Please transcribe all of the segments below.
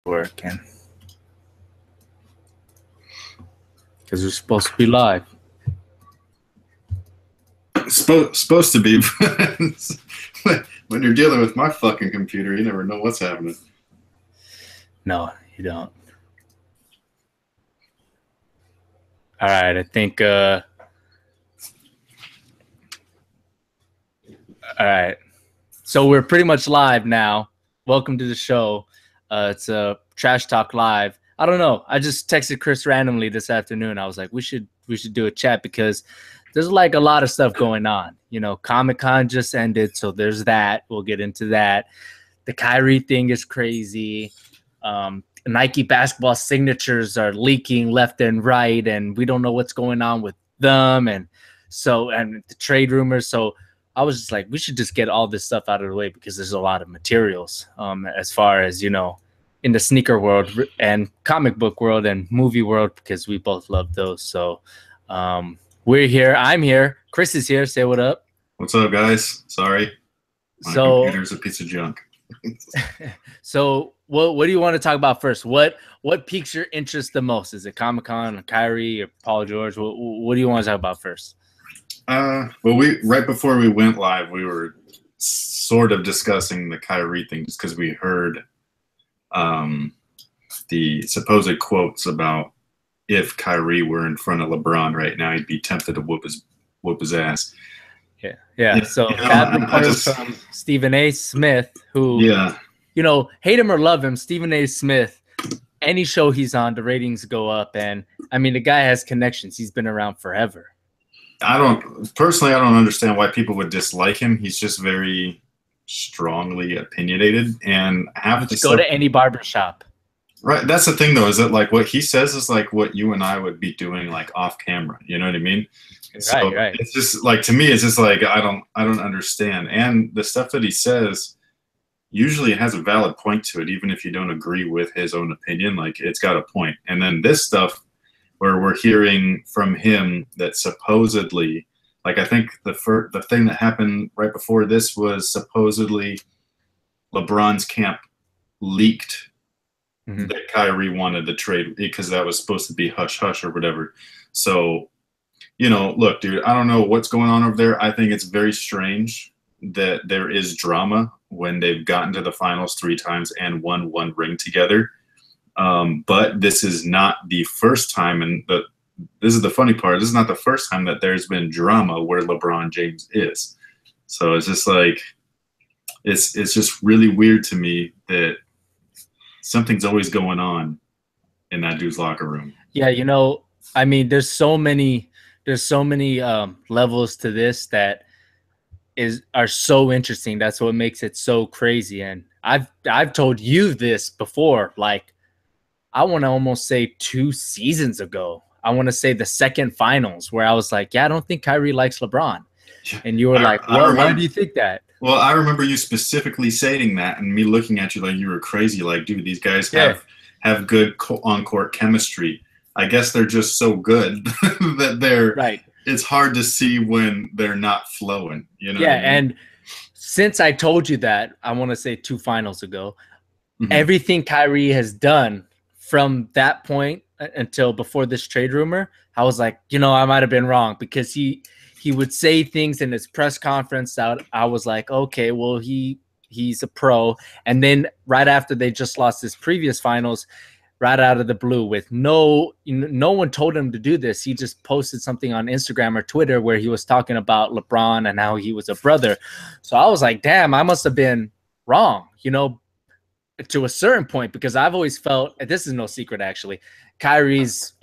Working because we're supposed to be live. Supposed to be. When you're dealing with my fucking computer, you never know what's happening. No, you don't. All right, I think. All right, so we're pretty much live now. Welcome to the show. It's a Trash Talk Live. I don't know. I just texted Chris randomly this afternoon. I was like, we should do a chat because there's like a lot of stuff going on. You know, Comic-Con just ended, so there's that. We'll get into that. The Kyrie thing is crazy. Nike basketball signatures are leaking left and right, and we don't know what's going on with them. And the trade rumors. So I was just like, we should just get all this stuff out of the way because there's a lot of materials as far as, you know, in the sneaker world and comic book world and movie world, because we both love those. So we're here. I'm here. Chris is here. Say what up. What's up, guys? Sorry. My computer's a piece of junk. So what do you want to talk about first? What piques your interest the most? Is it Comic-Con or Kyrie or Paul George? What do you want to talk about first? Well, right before we went live, we were sort of discussing the Kyrie thing just because we heard the supposed quotes about if Kyrie were in front of LeBron right now, he'd be tempted to whoop his ass. Yeah. So that report from Stephen A. Smith, who, you know, hate him or love him, Stephen A. Smith, any show he's on, the ratings go up. And I mean, the guy has connections. He's been around forever. I don't understand why people would dislike him. He's just very strongly opinionated, and go to any barbershop. Right. That's the thing, though, is that like what he says is like what you and I would be doing like off camera. You know what I mean? Right. It's just like, to me, it's just like I don't understand. And the stuff that he says usually has a valid point to it, even if you don't agree with his own opinion. Like, it's got a point. And then this stuff where we're hearing from him that supposedly, like, I think the thing that happened right before this was supposedly LeBron's camp leaked that Kyrie wanted the trade because that was supposed to be hush-hush or whatever. So, you know, look, dude, I don't know what's going on over there. I think it's very strange that there is drama when they've gotten to the finals 3 times and won 1 ring together. But this is not the first time, and this is the funny part. This is not the first time that there's been drama where LeBron James is. So it's just like, it's just really weird to me that something's always going on in that dude's locker room. Yeah, you know, I mean, there's so many levels to this that are so interesting. That's what makes it so crazy. And I've told you this before, like, I want to almost say 2 seasons ago. I want to say the second finals where I was like, yeah, I don't think Kyrie likes LeBron. And you were like, well, why do you think that? Well, I remember you specifically saying that and me looking at you like you were crazy. Like, dude, these guys have good on-court chemistry. I guess they're just so good that they're right. It's hard to see when they're not flowing. You know? Yeah, and since I told you that, I want to say 2 finals ago, everything Kyrie has done from that point until before this trade rumor, I was like, you know, I might have been wrong, because he would say things in his press conference that I was like, okay, well, he's a pro. And then right after they just lost his previous finals, right out of the blue, with no one told him to do this, he just posted something on Instagram or Twitter where he was talking about LeBron and how he was a brother. So I was like, damn, I must have been wrong, you know, to a certain point, because I've always felt, this is no secret actually, Kyrie's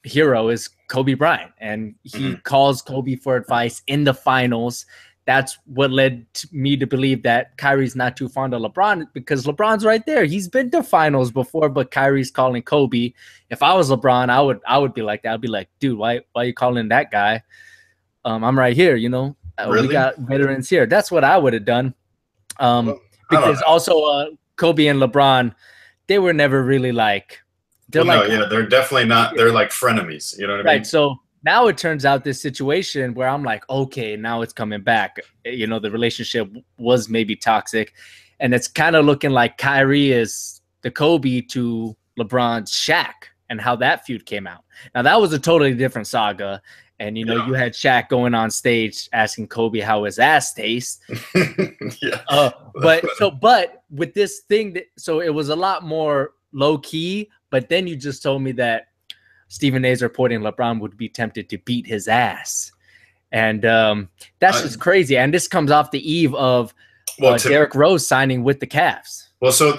hero is Kobe Bryant, and he calls Kobe for advice in the finals. That's what led me to believe that Kyrie's not too fond of LeBron, because LeBron's right there. He's been to finals before, but Kyrie's calling Kobe. If I was LeBron, I would be like that. I'd be like, dude, why are you calling that guy? I'm right here, you know. Really? We got veterans here. That's what I would have done. Because also Kobe and LeBron, they were never really like. They're definitely not. They're like frenemies. You know what I mean? Right. So now it turns out this situation where I'm like, okay, now it's coming back. You know, the relationship was maybe toxic, and it's kind of looking like Kyrie is the Kobe to LeBron's Shaq and how that feud came out. Now that was a totally different saga. And, you know, you had Shaq going on stage asking Kobe how his ass tastes. But with this thing, so it was a lot more low key. But then you just told me that Stephen A's reporting LeBron would be tempted to beat his ass. And that's just crazy. And this comes off the eve of Derrick Rose signing with the Cavs. Well, so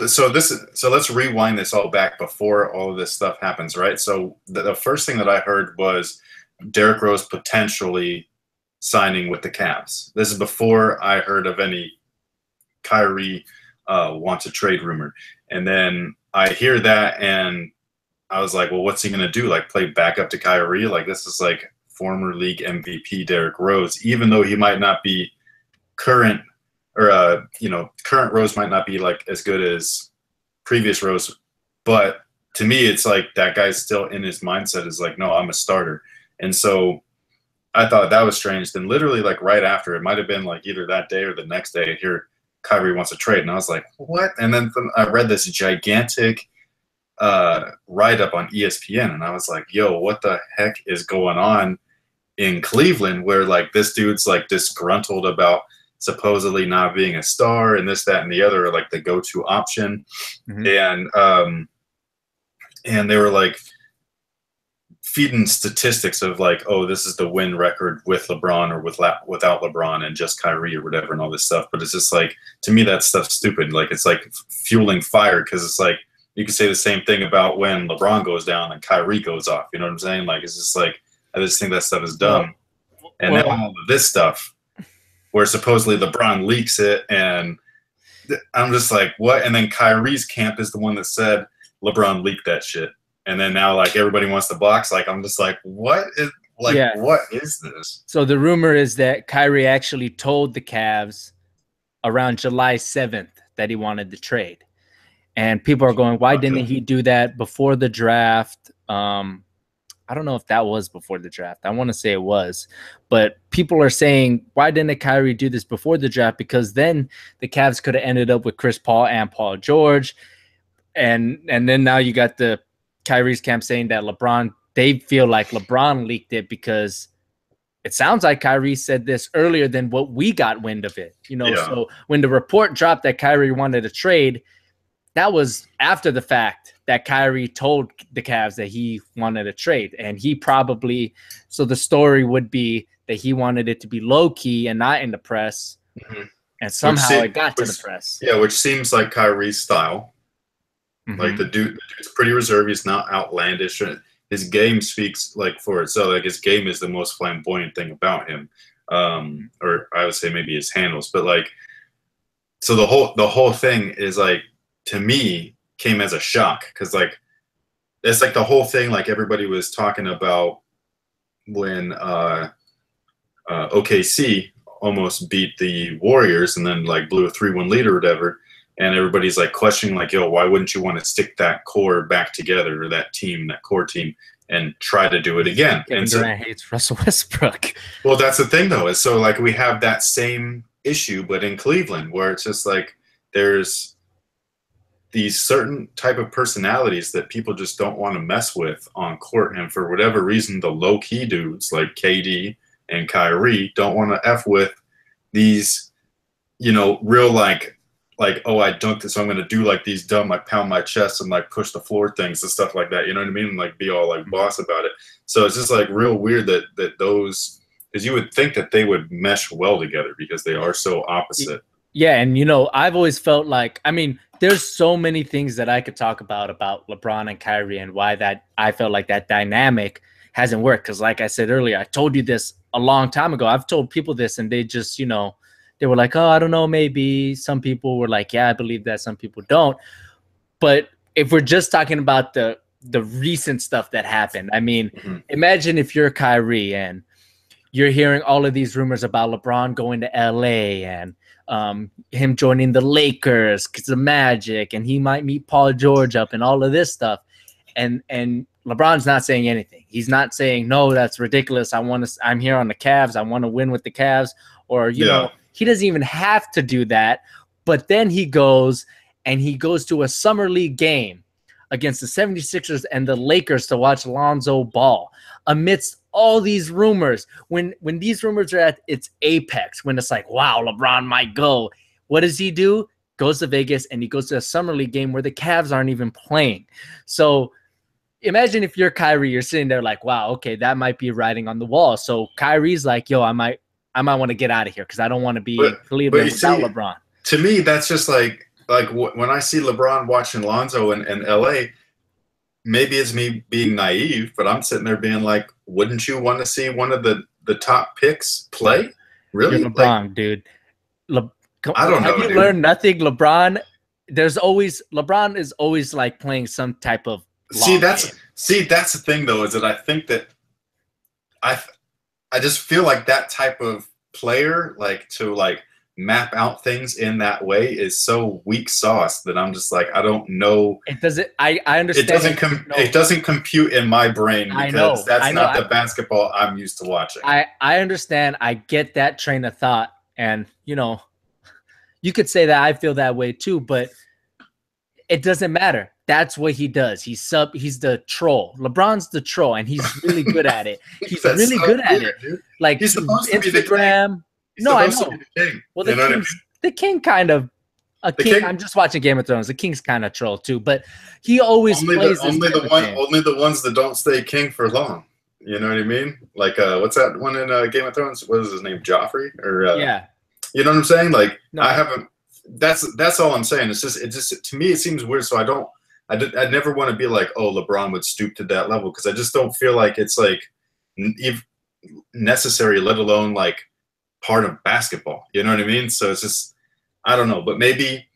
let's rewind this all back before all of this stuff happens, right? So the first thing that I heard was Derrick Rose potentially signing with the Cavs. This is before I heard of any Kyrie wants to trade rumor. And then I hear that and I was like, well, what's he going to do? Like play backup to Kyrie? Like this is like former league MVP Derrick Rose, even though he might not be current or, current Rose might not be like as good as previous Rose. But to me, it's like that guy's still in his mindset is like, no, I'm a starter. And so I thought that was strange. Then literally like right after, it might have been like either that day or the next day, I hear Kyrie wants to trade. And I was like, what? And then I read this gigantic write-up on ESPN. And I was like, yo, what the heck is going on in Cleveland where like this dude's like disgruntled about supposedly not being a star and this, that, and the other, like the go-to option. And they were like, feeding statistics of like, oh, this is the win record with LeBron or without LeBron and just Kyrie or whatever and all this stuff. But it's just like, to me, that stuff's stupid. Like, it's like fueling fire because it's like, you can say the same thing about when LeBron goes down and Kyrie goes off. You know what I'm saying? Like, it's just like, I just think that stuff is dumb. And then all of this stuff where supposedly LeBron leaks it and I'm just like, what? And then Kyrie's camp is the one that said LeBron leaked that shit. And then now, like, everybody wants to box. Like, I'm just like, what is this? So the rumor is that Kyrie actually told the Cavs around July 7th that he wanted the trade. And people are going, why didn't he do that before the draft? I don't know if that was before the draft. I want to say it was. But people are saying, why didn't Kyrie do this before the draft? Because then the Cavs could have ended up with Chris Paul and Paul George. And then now you got the Kyrie's camp saying that LeBron, they feel like LeBron leaked it because it sounds like Kyrie said this earlier than what we got wind of it. So when the report dropped that Kyrie wanted a trade, that was after the fact that Kyrie told the Cavs that he wanted a trade. And he probably, so the story would be that he wanted it to be low key and not in the press. And somehow it got to the press. Yeah, which seems like Kyrie's style. Like the dude's pretty reserved. He's not outlandish. His game speaks like for itself. Like his game is the most flamboyant thing about him. Or I would say maybe his handles. But like, so the whole thing is like, to me, came as a shock because like it's like the whole thing. Like everybody was talking about when OKC almost beat the Warriors and then like blew a 3-1 lead or whatever. And everybody's like questioning, like, yo, why wouldn't you want to stick that core back together, or that core team, and try to do it again? Kevin Durant hates Russell Westbrook. Well, that's the thing, though, is so like we have that same issue, but in Cleveland, where it's just like there's these certain type of personalities that people just don't want to mess with on court, and for whatever reason, the low key dudes like KD and Kyrie don't want to f with these, real like, oh, I dunked it, so I'm going to do like these dumb, like pound my chest and like push the floor things and stuff like that. You know what I mean? And like be all like boss about it. So it's just like real weird that those, because you would think that they would mesh well together because they are so opposite. Yeah. And, I've always felt like, I mean, there's so many things that I could talk about LeBron and Kyrie and why that I felt like that dynamic hasn't worked. Because like I said earlier, I told you this a long time ago. I've told people this and they just, they were like, oh, I don't know, maybe. Some people were like, yeah, I believe that. Some people don't. But if we're just talking about the recent stuff that happened, I mean, imagine if you're Kyrie and you're hearing all of these rumors about LeBron going to LA and him joining the Lakers because of Magic, and he might meet Paul George up and all of this stuff. And LeBron's not saying anything. He's not saying, no, that's ridiculous. I'm here on the Cavs. I want to win with the Cavs. Or, you know, he doesn't even have to do that. But then he goes and he goes to a summer league game against the 76ers and the Lakers to watch Lonzo ball amidst all these rumors. When these rumors are at its apex, when it's like, wow, LeBron might go, what does he do? Goes to Vegas, and he goes to a summer league game where the Cavs aren't even playing. So imagine if you're Kyrie, you're sitting there like, wow, okay, that might be writing on the wall. So Kyrie's like, yo, I might want to get out of here because I don't want to be in Cleveland without LeBron. To me, that's just like when I see LeBron watching Lonzo in LA, maybe it's me being naive, but I'm sitting there being like, wouldn't you want to see one of the top picks play? Really? You're LeBron, dude. I don't know. Have you learned nothing? LeBron is always like playing some type of that's the thing though, is that I think that I just feel like that type of player, like to like map out things in that way, is so weak sauce that I'm just like, I don't know. It doesn't. I understand. It doesn't compute in my brain because that's not the basketball I'm used to watching. I understand. I get that train of thought, and you could say that I feel that way too, but it doesn't matter. That's what he does. He's the troll. LeBron's the troll, and he's really good at it. He's really good at it. Dude. Like he's supposed to be Instagram. No, I know. Well, the king kind of a king. I'm just watching Game of Thrones. The king's kind of troll too, but he always plays only the ones that don't stay king for long. You know what I mean? Like what's that one in Game of Thrones? What is his name? Joffrey? Or yeah. You know what I'm saying? Like no. I haven't. That's all I'm saying. It just to me it seems weird. So I'd never want to be like, oh, LeBron would stoop to that level, because I just don't feel like it's like necessary, let alone like part of basketball. You know what I mean? So it's just, I don't know. But maybe,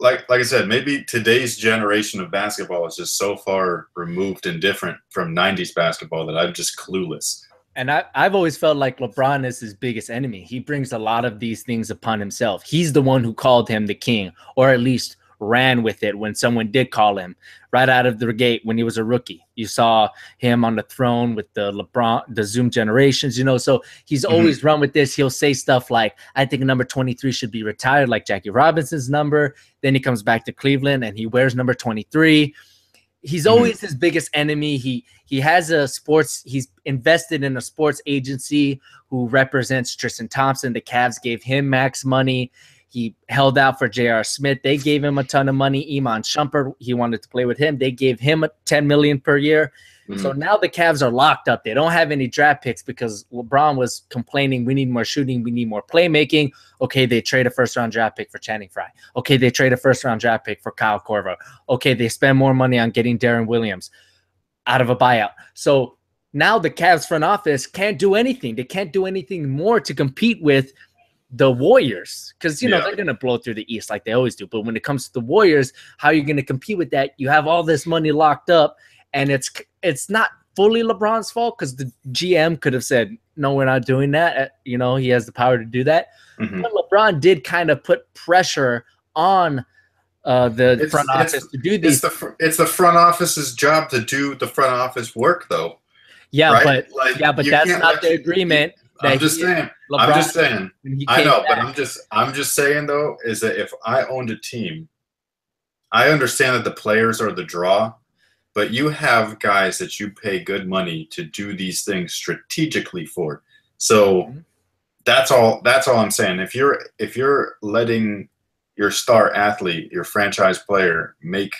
like I said, maybe today's generation of basketball is just so far removed and different from 90s basketball that I'm just clueless. And I've always felt like LeBron is his biggest enemy. He brings a lot of these things upon himself. He's the one who called him the king, or at least ran with it when someone did call him right out of the gate when he was a rookie. You saw him on the throne with the Zoom generations, so he's always run with this. He'll say stuff like, I think number 23 should be retired, like Jackie Robinson's number. Then he comes back to Cleveland and he wears number 23. He's always his biggest enemy. He has he's invested in a sports agency who represents Tristan Thompson. The Cavs gave him max money. He held out for J.R. Smith. They gave him a ton of money. Iman Shumpert, he wanted to play with him. They gave him $10 million per year. So now the Cavs are locked up. They don't have any draft picks because LeBron was complaining, we need more shooting, we need more playmaking. Okay, they trade a first-round draft pick for Channing Frye. Okay, they trade a first-round draft pick for Kyle Korver. Okay, they spend more money on getting Darren Williams out of a buyout. So now the Cavs front office can't do anything. They can't do anything more to compete with the Warriors, because they're going to blow through the East like they always do. But when it comes to the Warriors, how are you going to compete with that? You have all this money locked up, and it's not fully LeBron's fault, because the GM could have said, no, we're not doing that. He has the power to do that. But LeBron did kind of put pressure on the front office to do these. It's the front office's job to do the front office work, though. Yeah, right? but that's not the agreement. I'm just saying. I know, but I'm just saying though, is that if I owned a team, I understand that the players are the draw, but you have guys that you pay good money to do these things strategically for. So that's all I'm saying. If you're letting your star athlete, your franchise player, make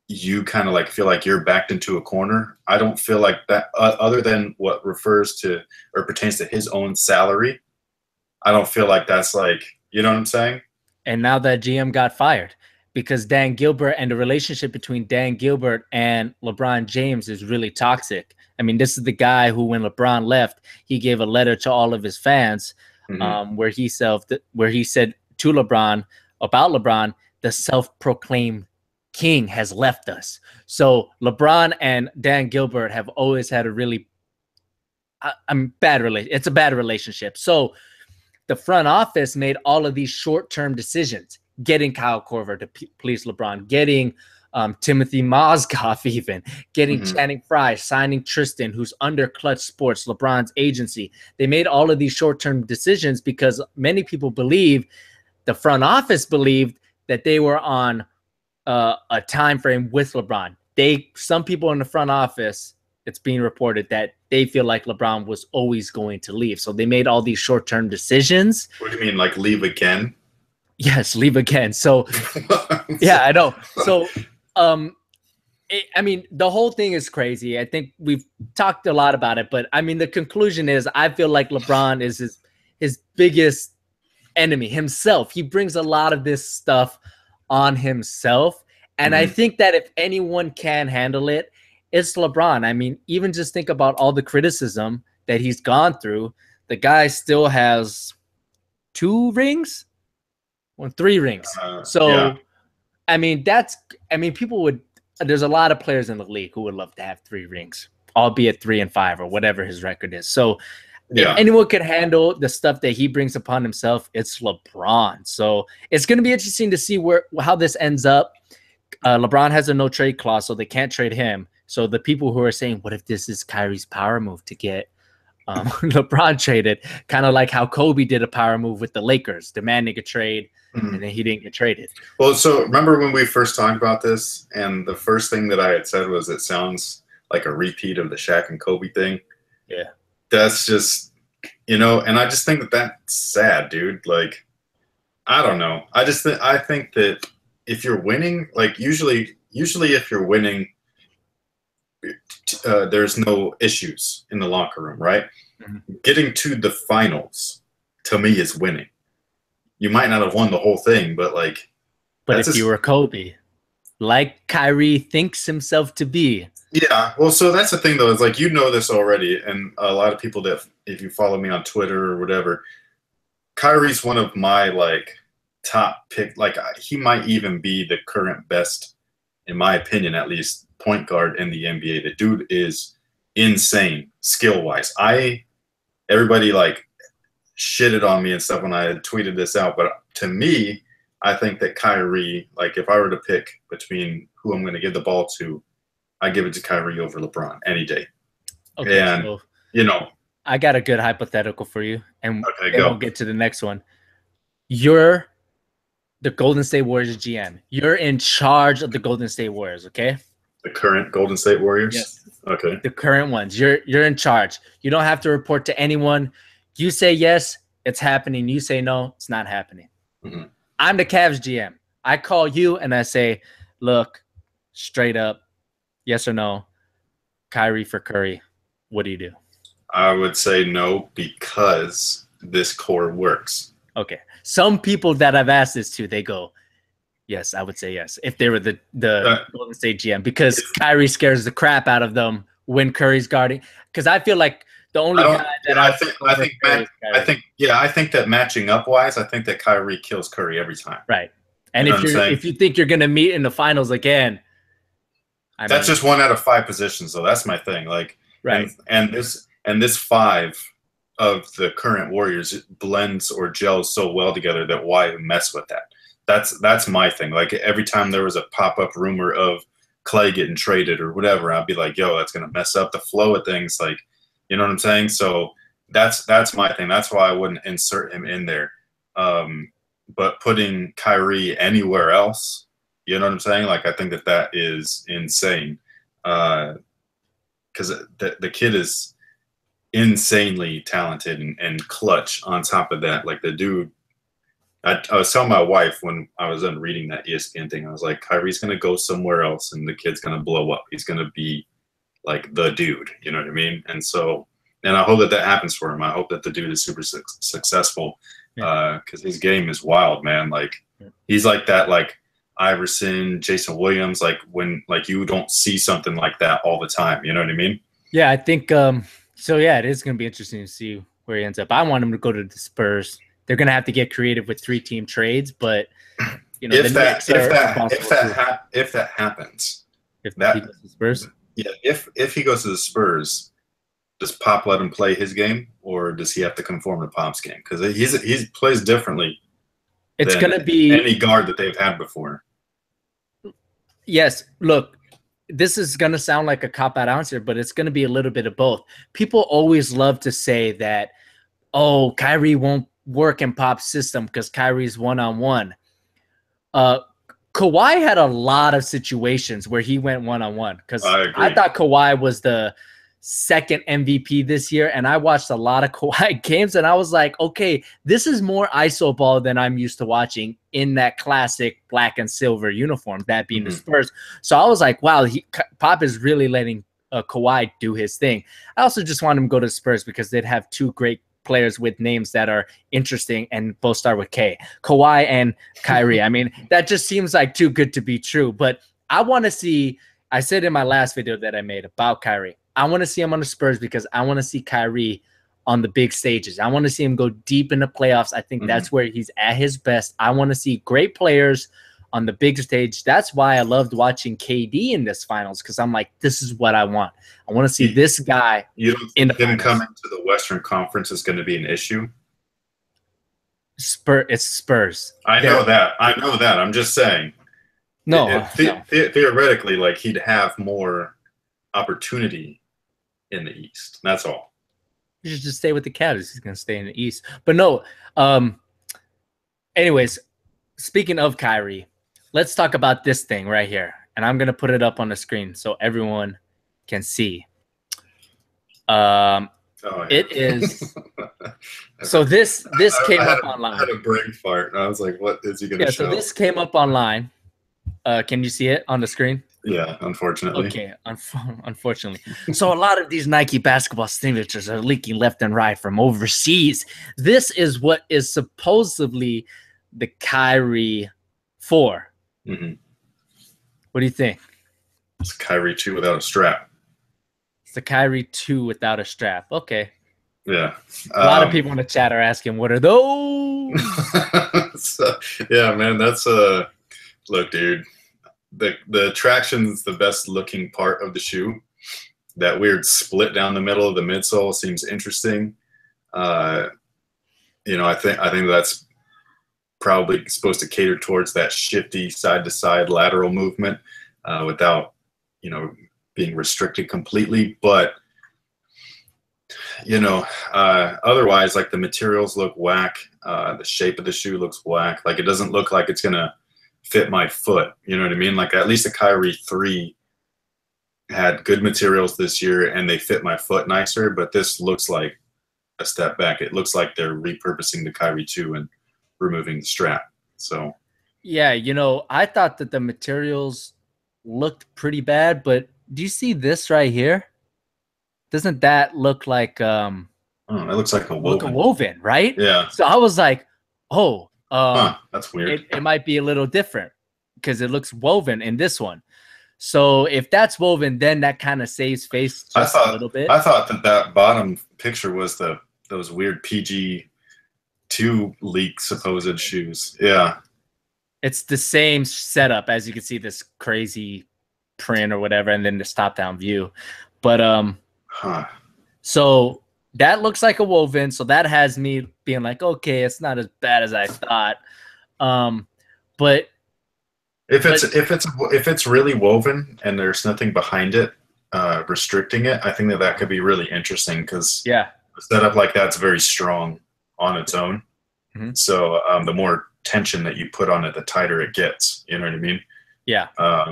you kind of like feel like you're backed into a corner, I don't feel like that, other than what refers to or pertains to his own salary, I don't feel like that's like, you know what I'm saying? And now that GM got fired because Dan Gilbert, and the relationship between Dan Gilbert and LeBron James is really toxic. I mean, this is the guy who, when LeBron left, he gave a letter to all of his fans where he said to LeBron, about LeBron, the self-proclaimed king has left us. So LeBron and Dan Gilbert have always had a really it's a bad relationship. So the front office made all of these short-term decisions, getting Kyle Korver to please LeBron, getting Timothy Mozgov, even getting Channing Frye, signing Tristan, who's under Clutch Sports, LeBron's agency. They made all of these short-term decisions because many people believe, the front office believed, that they were on a time frame with LeBron. Some people in the front office, it's being reported that they feel like LeBron was always going to leave. So they made all these short-term decisions. What do you mean, like leave again? Yes, leave again. So yeah, I know. So I mean, the whole thing is crazy. I think we've talked a lot about it, but I mean, the conclusion is I feel like LeBron is his biggest enemy, himself. He brings a lot of this stuff on himself. And I think that if anyone can handle it, it's LeBron. I mean, even just think about all the criticism that he's gone through. The guy still has 2 rings or 3 rings. I mean, people would, there's a lot of players in the league who would love to have 3 rings, albeit 3 and 5 or whatever his record is. So if anyone could handle the stuff that he brings upon himself, it's LeBron. So it's going to be interesting to see how this ends up. LeBron has a no trade clause, so they can't trade him. So the people who are saying, what if this is Kyrie's power move to get LeBron traded, kind of like how Kobe did a power move with the Lakers, demanding a trade, and then he didn't get traded. Well, so remember when we first talked about this, and the first thing that I had said was it sounds like a repeat of the Shaq and Kobe thing. Yeah. That's just, and I just think that that's sad, dude. Like, I don't know. I think that if you're winning, like usually if you're winning, there's no issues in the locker room, right? Getting to the finals to me is winning. You might not have won the whole thing, but like, if you were Kobe, like Kyrie thinks himself to be. Yeah, well, so that's the thing though. It's like, this already, and a lot of people that, if you follow me on Twitter or whatever, Kyrie's one of my like top pick. Like, he might even be the current best, in my opinion, at least, point guard in the NBA. The dude is insane skill wise. Everybody like shitted on me and stuff when I had tweeted this out, but to me, I think that Kyrie, like if I were to pick between who I'm going to give the ball to, I give it to Kyrie over LeBron any day. Okay, and so I got a good hypothetical for you, and then we'll get to the next one. You're the Golden State Warriors GM. You're in charge of the Golden State Warriors, okay? The current Golden State Warriors? Yes. Okay. The current ones. You're in charge. You don't have to report to anyone. You say yes, it's happening. You say no, it's not happening. I'm the Cavs GM. I call you and I say, look, straight up, yes or no, Kyrie for Curry. What do you do? I would say no, because this core works. Okay. Some people that I've asked this to, they go, yes, I would say yes if they were the Golden State GM, because Kyrie scares the crap out of them when Curry's guarding. Because I feel like the only guy that I think that matching up wise, I think that Kyrie kills Curry every time. Right. And if you think you're gonna meet in the finals again, that's just 1 out of 5 positions, though. That's my thing. Like, right. And this 5 of the current Warriors blends or gels so well together that why mess with that? That's my thing. Like, every time there was a pop-up rumor of Clay getting traded or whatever, I'd be like, yo, that's gonna mess up the flow of things. Like, you know what I'm saying? So that's my thing. That's why I wouldn't insert him in there. But putting Kyrie anywhere else, you know what I'm saying? Like, I think that is insane. Because the kid is insanely talented and clutch on top of that. Like, the dude, I was telling my wife when I was done reading that ESPN thing, I was like, Kyrie's going to go somewhere else and the kid's going to blow up. He's going to be like the dude, you know what I mean? And so, and I hope that happens for him. I hope that the dude is super successful, because his game is wild, man. Like, he's like that, like Iverson, Jason Williams, like when, like, you don't see something like that all the time, you know what I mean? Yeah, I think, so yeah, it is going to be interesting to see where he ends up. I want him to go to the Spurs. They're going to have to get creative with 3-team trades, but you know, if that happens, if he goes to the Spurs, yeah, if he goes to the Spurs, does Pop let him play his game, or does he have to conform to Pop's game? Because he plays differently. It's going to be any guard that they've had before. Yes, look, this is going to sound like a cop-out answer, but it's going to be a little bit of both. People always love to say that, oh, Kyrie won't work in Pop's system because Kyrie's one-on-one. Kawhi had a lot of situations where he went one-on-one because I thought Kawhi was the second MVP this year, and I watched a lot of Kawhi games, and I was like, okay, this is more ISO ball than I'm used to watching in that classic black and silver uniform, that being the Spurs. So I was like, wow, Pop is really letting Kawhi do his thing. I also just want him to go to Spurs because they'd have two great players with names that are interesting and both start with K. Kawhi and Kyrie. I mean, that just seems like too good to be true. But I want to see, I said in my last video that I made about Kyrie, I want to see him on the Spurs because I want to see Kyrie on the big stages. I want to see him go deep in the playoffs. I think that's where he's at his best. I want to see great players on the big stage. That's why I loved watching KD in this finals, because I'm like, this is what I want. I want to see this guy. You don't think him coming to the Western Conference is going to be an issue? It's Spurs. I know that. I'm just saying. No, theoretically, like, he'd have more opportunity in the East. That's all. You should just stay with the Cavs. He's going to stay in the East. But no. Anyways, speaking of Kyrie, let's talk about this thing right here. And I'm going to put it up on the screen so everyone can see. It is. So this came up online. I had a brain fart. And I was like, what is he going to show? So this came up online. Can you see it on the screen? Yeah, unfortunately. Okay, unfortunately. So a lot of these Nike basketball signatures are leaking left and right from overseas. This is what is supposedly the Kyrie 4. What do you think? It's Kyrie 2 without a strap. It's the Kyrie 2 without a strap. Okay. Yeah. A lot of people in the chat are asking, what are those? So, yeah, man, that's look, dude. The traction's the best looking part of the shoe. That weird split down the middle of the midsole seems interesting. I think that's probably supposed to cater towards that shifty side to side lateral movement without, being restricted completely. But otherwise, like, the materials look whack. The shape of the shoe looks whack. Like, it doesn't look like it's gonna fit my foot. You know what I mean? Like, at least the Kyrie 3 had good materials this year and they fit my foot nicer, but this looks like a step back. It looks like they're repurposing the Kyrie 2 and removing the strap. So yeah, I thought that the materials looked pretty bad, but do you see this right here? Doesn't that look like it looks like a woven, right? Yeah. So I was like, oh, that's weird. It might be a little different because it looks woven in this one. So if that's woven, then that kind of saves face just a little bit. I thought that bottom picture was those weird PG2 leak supposed shoes. Yeah. It's the same setup, as you can see, this crazy print or whatever, and then this top-down view. But so that looks like a woven, so that has me being like, okay, it's not as bad as I thought. But if it's really woven and there's nothing behind it restricting it, I think that could be really interesting, because a setup like that's very strong on its own. So the more tension that you put on it, the tighter it gets. You know what I mean? Yeah.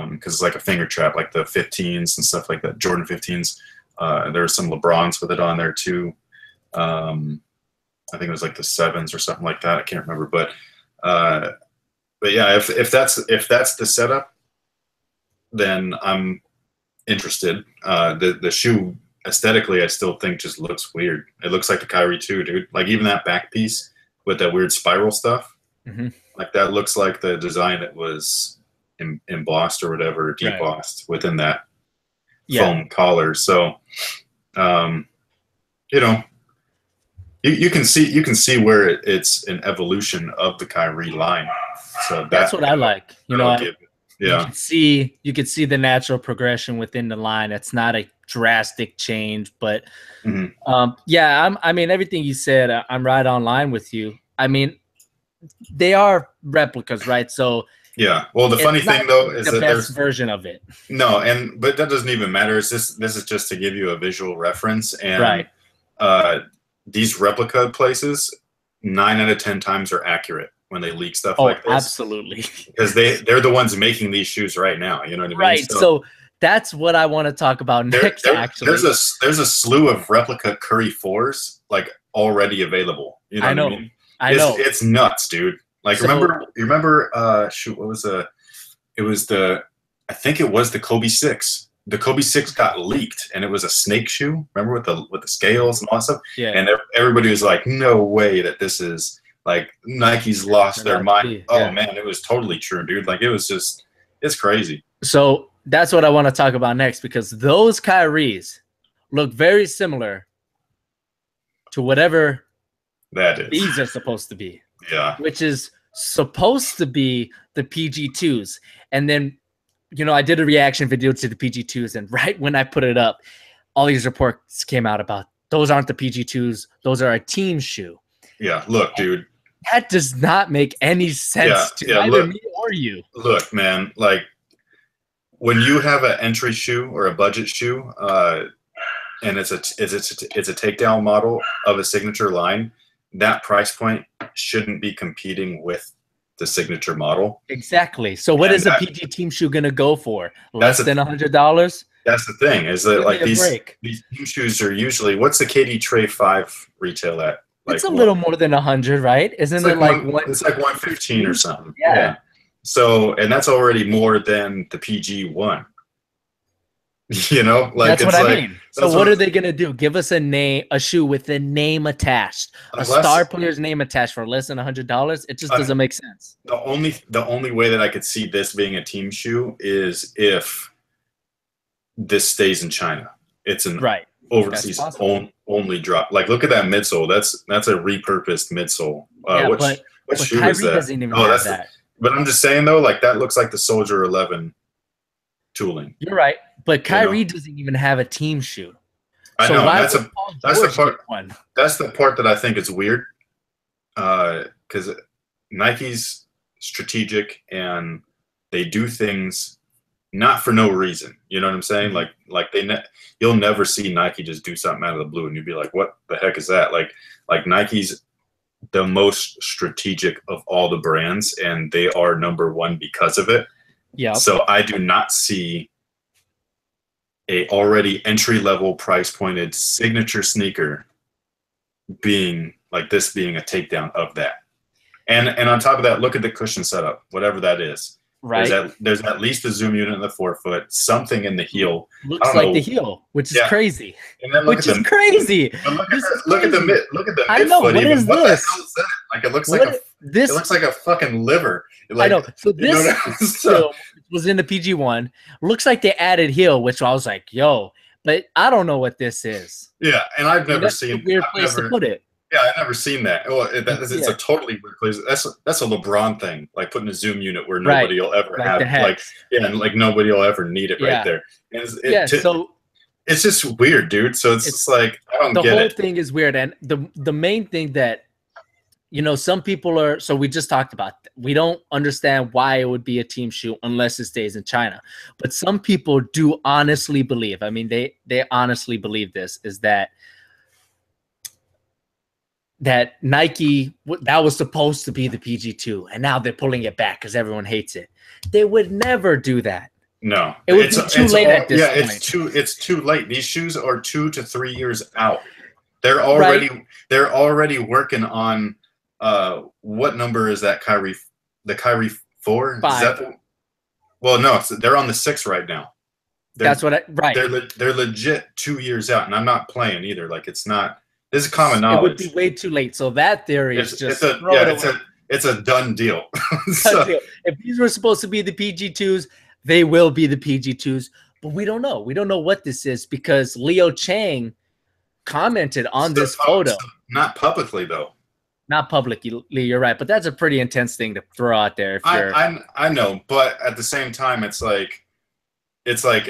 Because it's like a finger trap, like the 15s and stuff like that, Jordan 15s. There's some LeBrons with it on there too. I think it was like the 7s or something like that. I can't remember, but yeah, if that's the setup, then I'm interested. The shoe aesthetically, I still think just looks weird. It looks like the Kyrie 2, dude. Like, even that back piece with that weird spiral stuff, like, that looks like the design that was embossed or whatever, debossed within that foam collar. So, you can see where it's an evolution of the Kyrie line. So that's what I like. You could see the natural progression within the line. It's not a drastic change, but I mean, everything you said, I'm right on line with you. I mean, they are replicas, right? So yeah. Well, the funny thing though is that there's the best version of it. No, but that doesn't even matter. It's just, this is just to give you a visual reference. And these replica places, 9 out of 10 times are accurate. when they leak stuff Oh, like this. absolutely. Because they're the ones making these shoes right now. You know what I mean? Right. So that's what I want to talk about next. Actually, there's a slew of replica Curry 4s like already available. You know what I mean? I know. It's nuts, dude. Like, remember? Shoot, what was it was I think it was the Kobe 6. The Kobe 6 got leaked, and it was a snake shoe. Remember with the scales and all that stuff? Yeah. And everybody was like, "No way that this is like Nike's lost their mind." Oh man, it was totally true, dude. Like, it's crazy. So that's what I want to talk about next, because those Kyries look very similar to whatever that is. These are supposed to be. Yeah. Which is supposed to be the PG2s. And then, I did a reaction video to the PG2s, and right when I put it up, all these reports came out about those aren't the PG2s. Those are a team shoe. Yeah. Look, dude. That does not make any sense to either me or you. Look, man, like, when you have an entry shoe or a budget shoe, and it's a takedown model of a signature line, that price point shouldn't be competing with the signature model. Exactly. So what is a PG team shoe gonna go for? Less than $100? That's the thing. Is that like these team shoes are usually, what's the KD Tray 5 retail at? Like, it's a little more than 100, right? Isn't it like it's like 115 or something? Yeah. So, and that's already more than the PG 1. Like, that's what I mean. So what are they gonna do? Give us a shoe with the name attached, a star player's name attached for less than $100? It just doesn't make sense. The only way that I could see this being a team shoe is if this stays in China. It's an overseas only drop. Like, look at that midsole. That's a repurposed midsole. What shoe Kyrie is that? Doesn't even have that. But I'm just saying, though, like, that looks like the Soldier 11 tooling. You're right, but Kyrie doesn't even have a team shoe. I know. That's the part. That's the part that I think is weird, because Nike's strategic and they do things not for no reason. You know what I'm saying? Like you'll never see Nike just do something out of the blue and you'd be like, "What the heck is that?" Like Nike's the most strategic of all the brands, and they are number one because of it. Yeah. So I do not see a already entry-level price pointed signature sneaker being like this, being a takedown of that. And on top of that, look at the cushion setup, whatever that is. Right. There's at least a zoom unit in the forefoot, something in the heel. Looks like the heel, which is crazy. And then look at the mid. I know. What is this? What the hell is that? Like, it looks like a fucking liver. Like, I know. So this was in the PG1. Looks like they added heel, which I was like, yo, but I don't know what this is. Yeah, and I've never seen a weird place to put it. Yeah, I've never seen that. Well, it's a totally weird place. That's a LeBron thing, like putting a zoom unit where nobody will ever have. And like nobody will ever need it right there. And so it's just weird, dude. So it's just like, I don't get it. The whole thing is weird, and the main thing that some people are. So we just talked about. We don't understand why it would be a team shoe unless it stays in China. But some people do honestly believe. I mean, they honestly believe this is that Nike, that was supposed to be the PG2, and now they're pulling it back because everyone hates it. They would never do that. No, it would be too late at this point. It's too late. These shoes are 2 to 3 years out. They're already working on what number is that Kyrie? The Kyrie 4? 5. Well, no, they're on the 6 right now. They're legit 2 years out, and I'm not playing either. Like, it's not. This is common knowledge. It would be way too late. So that theory is just it's a done deal. If these were supposed to be the PG2s, they will be the PG2s. But we don't know. We don't know what this is because Leo Chang commented on this photo. Not publicly, though. Not publicly, you're right. But that's a pretty intense thing to throw out there. I know, but at the same time, it's like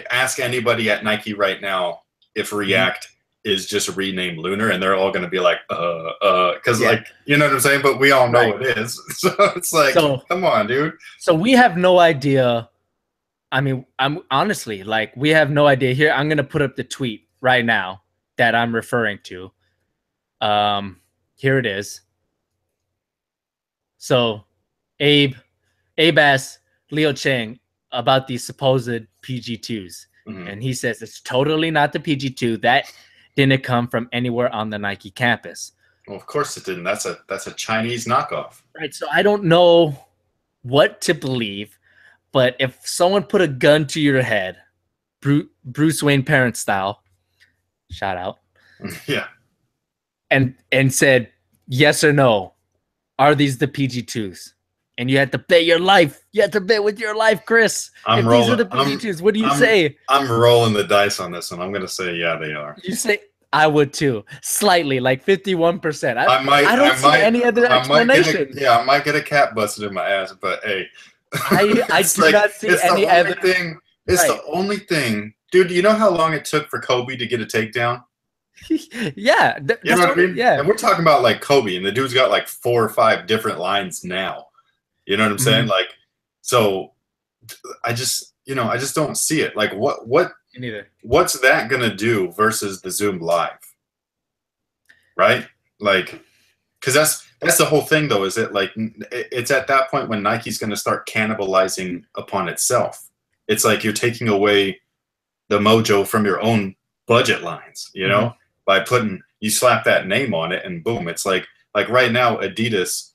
ask anybody at Nike right now if React is just renamed Lunar, and they're all going to be like, because like, you know what I'm saying? But we all know it is. So it's like, come on, dude. So we have no idea. I mean, I'm honestly like, we have no idea here. I'm going to put up the tweet right now that I'm referring to. Here it is. So Abe asked Leo Chang about these supposed PG2s. And he says it's totally not the PG2. That didn't come from anywhere on the Nike campus. Well, of course it didn't. That's a Chinese knockoff. Right. So I don't know what to believe, but if someone put a gun to your head, Bruce Wayne parent style, shout out. Yeah. And said, yes or no, are these the PG2s? And you had to bet your life. You had to bet with your life, Chris. These are the PG2s, what do you say? I'm rolling the dice on this one. I'm going to say, yeah, they are. You say, I would too. Slightly, like 51%. I don't see any other explanation. I might get a cat busted in my ass, but hey. I do not see any other thing. It's the only thing. Dude, you know how long it took for Kobe to get a takedown? Yeah. You know what I mean? Yeah. And we're talking about like Kobe, and the dude's got like 4 or 5 different lines now. You know what I'm saying? Like, so I just don't see it. Like, what's that gonna do versus the Zoom Live? Right? Like, because that's the whole thing, though. Is it like it's at that point when Nike's gonna start cannibalizing upon itself? It's like you're taking away the mojo from your own budget lines. You know, by you slap that name on it, and boom, it's like right now Adidas.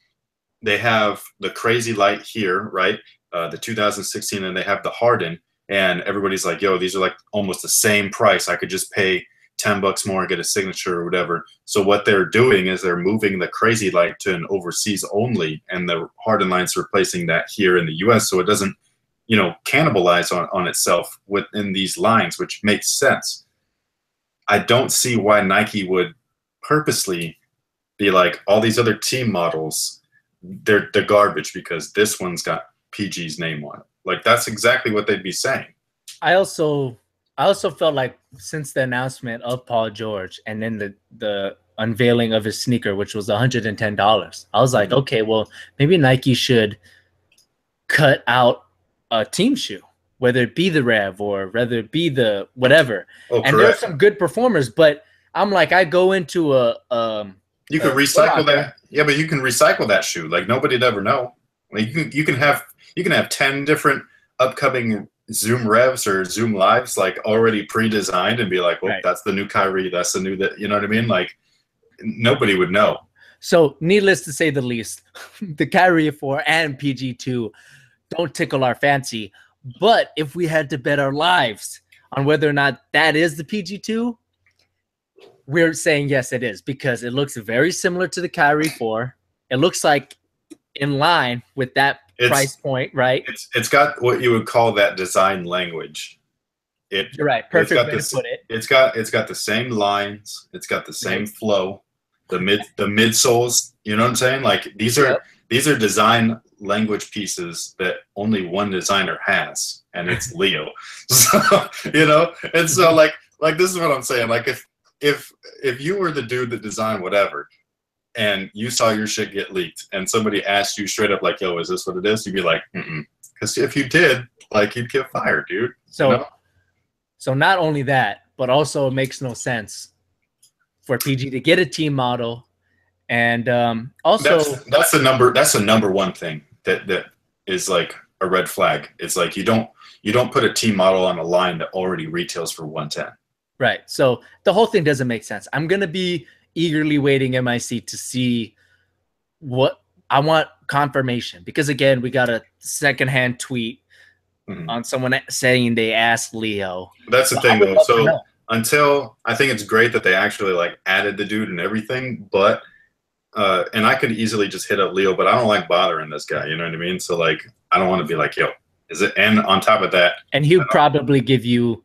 They have the Crazy Light here, right? The 2016, and they have the Harden, and everybody's like, yo, these are like almost the same price. I could just pay $10 more and get a signature or whatever. So what they're doing is they're moving the Crazy Light to an overseas only, and the Harden line's replacing that here in the US, so it doesn't, cannibalize on itself within these lines, which makes sense. I don't see why Nike would purposely be like, all these other team models, they're garbage because this one's got PG's name on it. Like, that's exactly what they'd be saying. I also felt like since the announcement of Paul George and then the unveiling of his sneaker, which was $110, I was like, okay, well, maybe Nike should cut out a team shoe, whether it be the Rev or whether it be the whatever. Oh, and there's some good performers, but I'm like, I go into you can recycle that. Yeah, but you can recycle that shoe. Like, nobody'd ever know. Like, you can have 10 different upcoming Zoom Revs or Zoom Lives like already pre-designed and be like, well, that's the new Kyrie. That's the new you know what I mean? Like, nobody would know. So, needless to say the least, the Kyrie 4 and PG2 don't tickle our fancy. But if we had to bet our lives on whether or not that is the PG2, we're saying yes, it is, because it looks very similar to the Kyrie 4. It looks like in line with that price point, right? It's got what you would call that design language. You're right. Perfect way to put it. It's got the same lines. It's got the same flow. The midsoles. You know what I'm saying? Like, these are design language pieces that only one designer has, and it's Leo. So, and so like this is what I'm saying. Like, if you were the dude that designed whatever, and you saw your shit get leaked, and somebody asked you straight up like, yo, is this what it is? You'd be like, because if you did, like, you'd get fired, dude. So not only that, but also it makes no sense for PG to get a team model, and also that's the number one thing that is like a red flag. It's like you don't put a team model on a line that already retails for 110. Right. So the whole thing doesn't make sense. I'm going to be eagerly waiting in my seat to see what I want confirmation, because again, we got a secondhand tweet on someone saying they asked Leo. That's the thing though. So until I think it's great that they actually like added the dude and everything, but and I could easily just hit up Leo, but I don't like bothering this guy. You know what I mean? So like, I don't want to be like, yo, is it? And on top of that, and he would probably give you.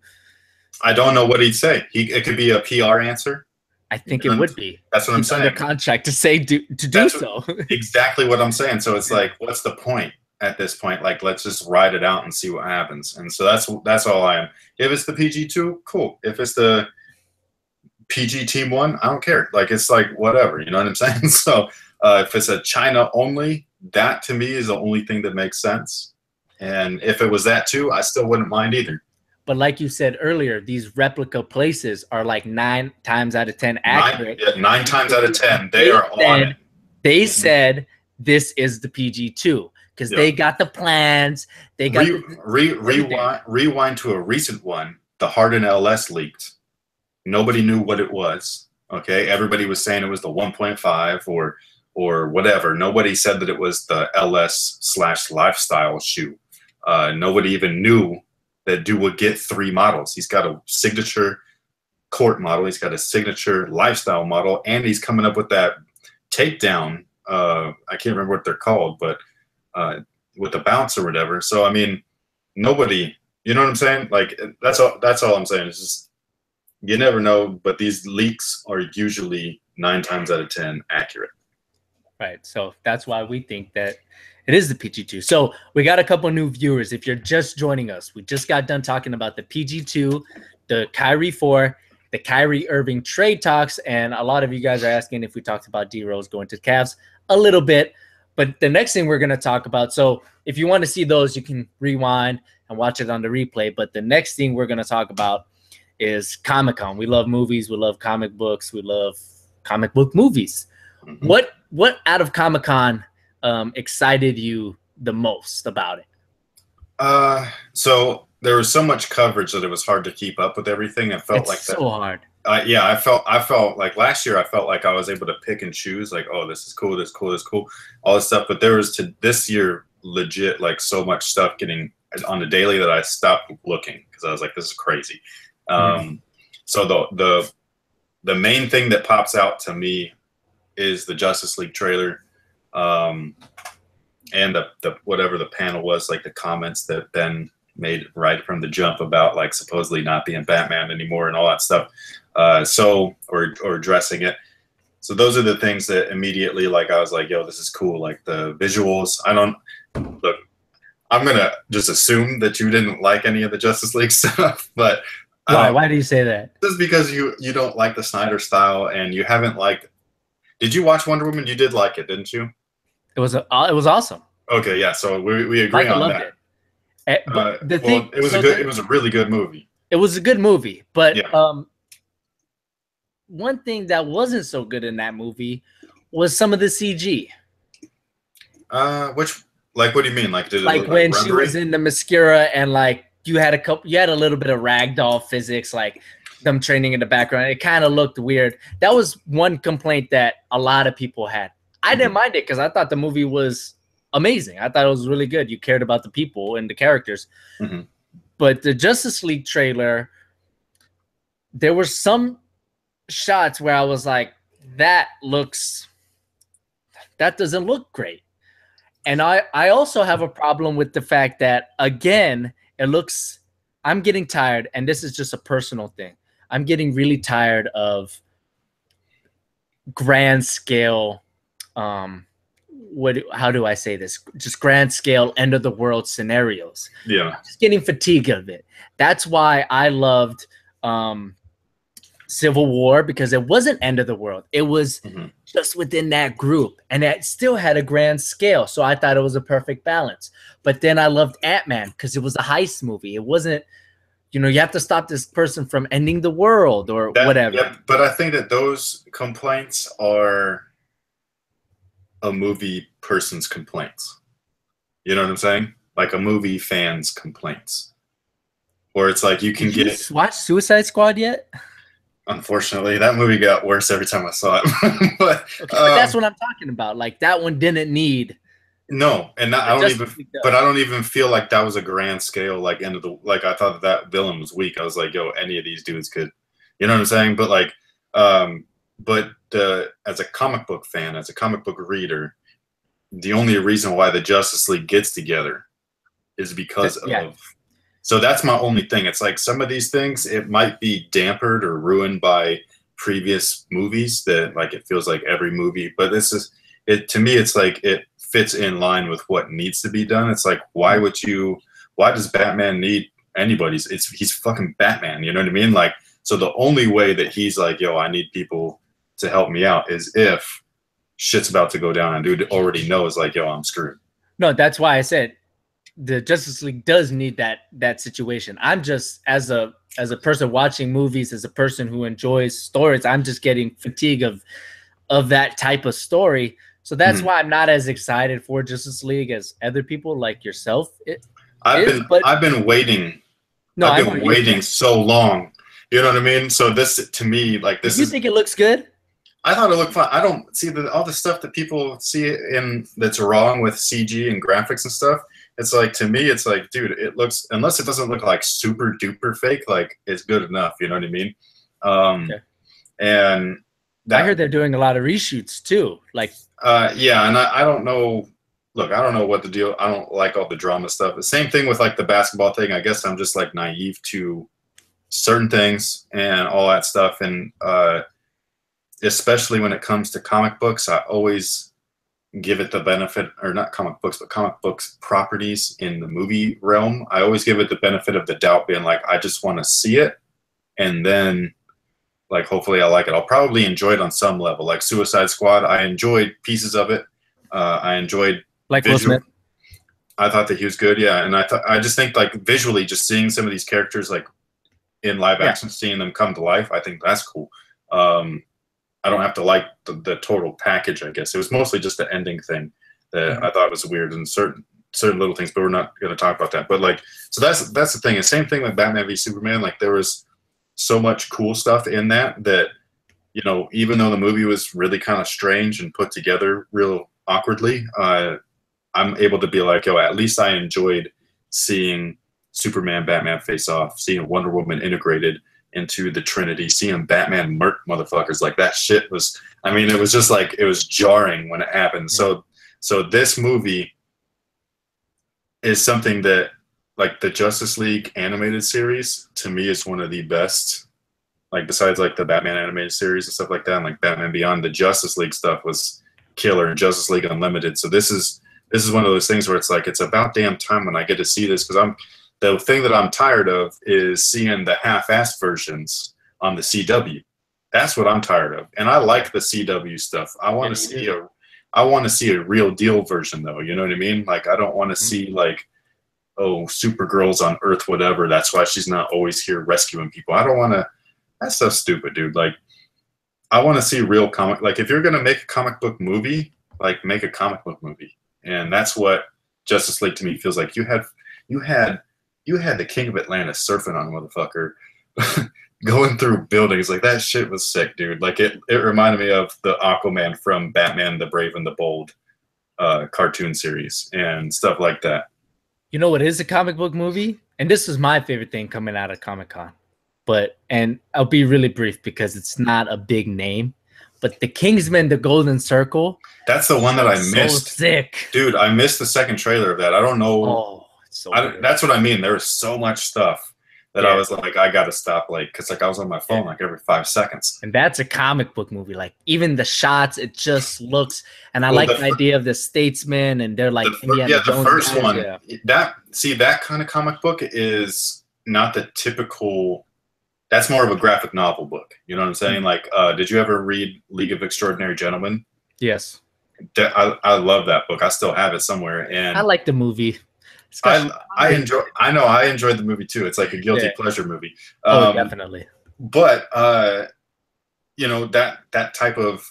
I don't know what he'd say. It could be a PR answer. I think it would be. That's what I'm saying. Under contract to say to do so. Exactly what I'm saying. So it's like, what's the point at this point? Like, let's just ride it out and see what happens. And so that's all I am. If it's the PG2, cool. If it's the PG Team 1, I don't care. Like, it's like whatever. You know what I'm saying? So if it's a China only, that to me is the only thing that makes sense. And if it was that too, I still wouldn't mind either. But like you said earlier, these replica places are like 9 times out of 10 accurate. 9 times out of 10, they are on it. They said this is the PG2 because they got the plans. They got rewind to a recent one. The Harden LS leaked. Nobody knew what it was. Okay, everybody was saying it was the 1.5 or whatever. Nobody said that it was the LS/lifestyle shoe. Nobody even knew that dude would get 3 models. He's got a signature court model. He's got a signature lifestyle model, and he's coming up with that takedown. I can't remember what they're called, but with the bounce or whatever. So I mean, nobody. You know what I'm saying? Like that's all I'm saying. It's just you never know, but these leaks are usually 9 times out of 10 accurate. Right. So that's why we think that it is the PG2. So we got a couple new viewers. If you're just joining us, we just got done talking about the PG2, the Kyrie 4, the Kyrie Irving trade talks, and a lot of you guys are asking if we talked about D-Rose going to the Cavs a little bit. But the next thing we're going to talk about, so if you want to see those, you can rewind and watch it on the replay. But the next thing we're going to talk about is Comic-Con. We love movies. We love comic books. We love comic book movies. Mm-hmm. What out of Comic-Con excited you the most about it? So there was so much coverage that it was hard to keep up with everything. I felt like so hard. Yeah, I felt like last year I felt like I was able to pick and choose, like, oh, this is cool, this is cool, this is cool, all this stuff. But there was this year legit like so much stuff getting on the daily that I stopped looking because I was like, this is crazy. So the main thing that pops out to me is the Justice League trailer, and the whatever the panel was, like the comments that Ben made right from the jump about like supposedly not being Batman anymore and all that stuff. Or addressing it. So those are the things that immediately, like, I was like, yo, this is cool. Like the visuals. Look, I'm going to just assume that you didn't like any of the Justice League stuff, but why do you say that? Just because you don't like the Snyder style and you haven't liked. Did you watch Wonder Woman? You did like it, didn't you? It was awesome. Okay. Yeah. So we agree on that. It was a really good movie. It was a good movie, but yeah. One thing that wasn't so good in that movie was some of the CG. What do you mean? Like, did it like look when like she was in the mascara and like you had a little bit of ragdoll physics, like them training in the background. It kind of looked weird. That was one complaint that a lot of people had. I didn't mind it because I thought the movie was amazing. I thought it was really good. You cared about the people and the characters. Mm-hmm. But the Justice League trailer, there were some shots where I was like, that doesn't look great. And I also have a problem with the fact that, again, I'm getting tired, and this is just a personal thing. I'm getting really tired of grand scale, how do I say this? Just grand scale end of the world scenarios. Yeah. I'm just getting fatigue of it. That's why I loved Civil War, because it wasn't end of the world. It was just within that group, and it still had a grand scale. So I thought it was a perfect balance. But then I loved Ant-Man because it was a heist movie. It wasn't, you have to stop this person from ending the world or whatever. Yeah, but I think that those complaints are a movie person's complaints. You know what I'm saying? Like a movie fan's complaints. Or it's like you can Did you watch Suicide Squad yet? Unfortunately, that movie got worse every time I saw it. but that's what I'm talking about. Like that one didn't need. No, and I don't even feel like that was a grand scale. Like I thought that villain was weak. I was like, yo, any of these dudes could, you know what I'm saying? But like, as a comic book fan, as a comic book reader, the only reason why the Justice League gets together is because of. So that's my only thing. It's like some of these things, it might be dampered or ruined by previous movies that like it feels like every movie. But to me, it's like it fits in line with what needs to be done. It's like, why does Batman need anybody's? He's fucking Batman. You know what I mean? Like, so the only way that he's like, yo, I need people to help me out is if shit's about to go down and dude already knows like, yo, I'm screwed. No, that's why I said the Justice League does need that situation. I'm just as a person watching movies, as a person who enjoys stories, I'm just getting fatigue of that type of story. So that's why I'm not as excited for Justice League as other people like yourself. I've been waiting. No, I've been waiting so long. You know what I mean? So this, to me, like this. You think it looks good? I thought it looked fun. I don't see all the stuff that people see in that's wrong with CG and graphics and stuff. It's like, to me, it's like, dude, it looks, unless it doesn't look like super duper fake, like it's good enough. You know what I mean? Okay. And I heard they're doing a lot of reshoots too. Like, yeah, and I don't know. Look, I don't know what the deal. I don't like all the drama stuff. The same thing with like the basketball thing. I guess I'm just like naive to certain things and all that stuff, and especially when it comes to comic books, I always give it the benefit, or not comic books, but comic books properties in the movie realm. I always give it the benefit of the doubt, being like, I just want to see it, and then like hopefully I like it. I'll probably enjoy it on some level. Like Suicide Squad, I enjoyed pieces of it. I enjoyed like Will Smith. I thought that he was good, yeah. And I just think like visually, just seeing some of these characters like in live action, seeing them come to life, I think that's cool. I don't have to like the total package, I guess. It was mostly just the ending thing that I thought was weird, and certain little things, but we're not going to talk about that. But like, so that's the thing. The same thing with Batman v Superman. Like there was so much cool stuff in that, you know, even though the movie was really kind of strange and put together real awkwardly, I'm able to be like, yo, at least I enjoyed seeing Superman, Batman face off, seeing Wonder Woman integrated into the Trinity, seeing Batman murk motherfuckers. Like that shit was, I mean, it was just like, it was jarring when it happened. So this movie is something that, like the Justice League animated series, to me is one of the best. Like besides like the Batman animated series and stuff like that, and like Batman Beyond, the Justice League stuff was killer, and Justice League Unlimited. So this is one of those things where it's like, it's about damn time when I get to see this, because the thing that I'm tired of is seeing the half-assed versions on the CW. That's what I'm tired of. And I like the CW stuff. I want to see a real deal version though. You know what I mean? Like I don't want to see like, oh, Supergirl's on Earth, whatever. That's why she's not always here rescuing people. I don't want to. That stuff's stupid, dude. Like, I want to see real comic. Like, if you're gonna make a comic book movie, like make a comic book movie, and that's what Justice League to me feels like. You had the King of Atlantis surfing on a motherfucker, going through buildings. Like that shit was sick, dude. Like it reminded me of the Aquaman from Batman: The Brave and the Bold cartoon series and stuff like that. You know what is a comic book movie? And this is my favorite thing coming out of Comic-Con. And I'll be really brief because it's not a big name. But The Kingsman, The Golden Circle. That's the one that I missed. So sick. Dude, I missed the second trailer of that. I don't know. Oh, it's so good. That's what I mean. There was so much stuff that I was like, I got to stop, like, because like I was on my phone like every 5 seconds. And that's a comic book movie. Like even the shots, it just looks. And I like the idea of the statesman, and they're like Indiana Jones. The first one. Yeah. That kind of comic book is not the typical. That's more of a graphic novel book. You know what I'm saying? Like, did you ever read League of Extraordinary Gentlemen? Yes. I love that book. I still have it somewhere. And I like the movie. I enjoyed the movie too. It's like a guilty pleasure movie. Definitely. But you know, that type of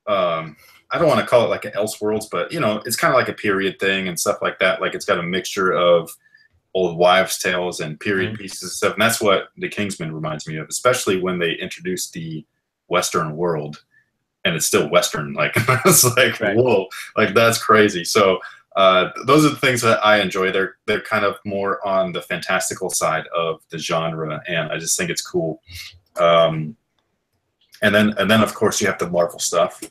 I don't want to call it like an Elseworlds, but you know, it's kind of like a period thing and stuff like that. Like it's got a mixture of old wives' tales and period pieces and stuff. And that's what The Kingsman reminds me of, especially when they introduced the Western world, and it's still Western. Like it's like, whoa, like that's crazy. So those are the things that I enjoy. They're kind of more on the fantastical side of the genre, and I just think it's cool. And then of course you have the Marvel stuff.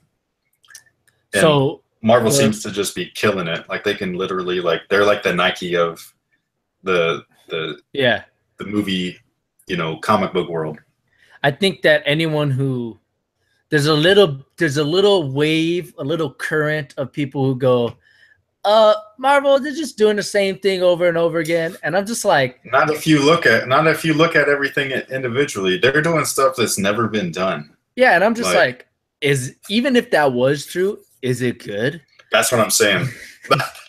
And so Marvel seems to just be killing it. Like they can literally, like, they're like the Nike of the movie, you know, comic book world. I think that anyone who there's a little wave, a little current of people who go, Marvel, they're just doing the same thing over and over again. And I'm just like, not if you look at everything individually. They're doing stuff that's never been done. Yeah, and I'm just like even if that was true, is it good? That's what I'm saying.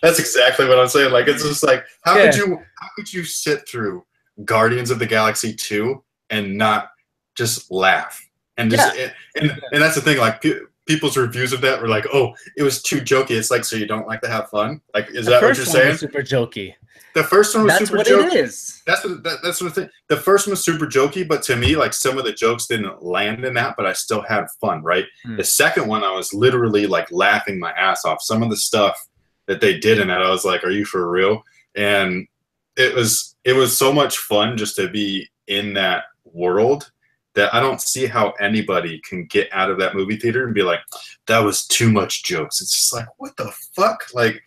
That's exactly what I'm saying. Like, it's just like, how could you sit through Guardians of the Galaxy 2 and not just laugh? And just and that's the thing. Like, people's reviews of that were like, "Oh, it was too jokey." It's like, so you don't like to have fun? Like, is The that what first you're one saying? was super jokey. The first one was That's super what jokey. it is. That's what the thing. The first one was super jokey, but to me, like some of the jokes didn't land in that, but I still had fun, right? The second one, I was literally like laughing my ass off. Some of the stuff that they did in that, I was like, "Are you for real?" And it was so much fun just to be in that world that I don't see how anybody can get out of that movie theater and be like, "That was too much jokes." It's just like, what the fuck? Like,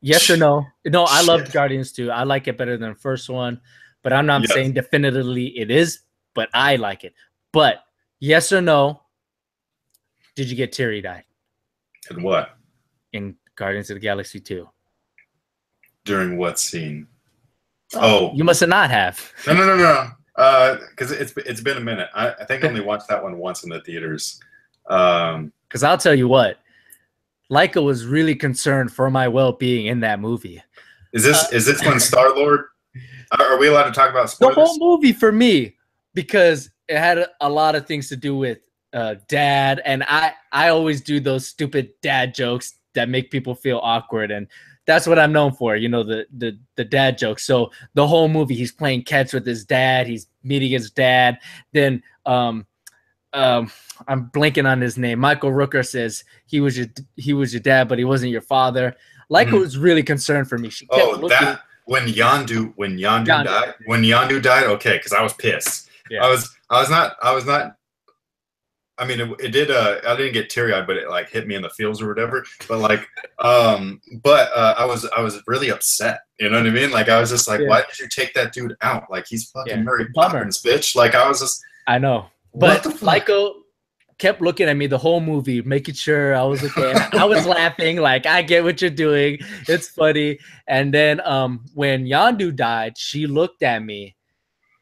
yes or no? No, I loved Guardians too. I like it better than the first one, but I'm not saying definitively it is, but I like it. But yes or no, did you get teary-eyed? And what? In Guardians of the Galaxy 2. During what scene? Oh, you must not have. No. Because it's been a minute. I think I only watched that one once in the theaters. Because I'll tell you what, Laika was really concerned for my well-being in that movie. Is this when Star-Lord? Are we allowed to talk about spoilers? The whole movie for me, because it had a lot of things to do with dad, and I always do those stupid dad jokes that make people feel awkward, and that's what I'm known for, you know, the dad jokes. So the whole movie, he's playing catch with his dad, he's meeting his dad. Then I'm blanking on his name. Michael Rooker says he was your dad, but he wasn't your father. Laika was really concerned for me. She kept looking. That when Yondu died. Okay, because I was pissed. Yeah. I was not. I mean, it did. I didn't get teary-eyed, but it like hit me in the feels or whatever. But like, I was really upset. You know what I mean? Like, I was just like, why did you take that dude out? Like, he's fucking Mary Poppins, bitch. Like, I was just. I know, but Laika kept looking at me the whole movie, making sure I was okay. I was laughing, like, I get what you're doing. It's funny. And then when Yondu died, she looked at me,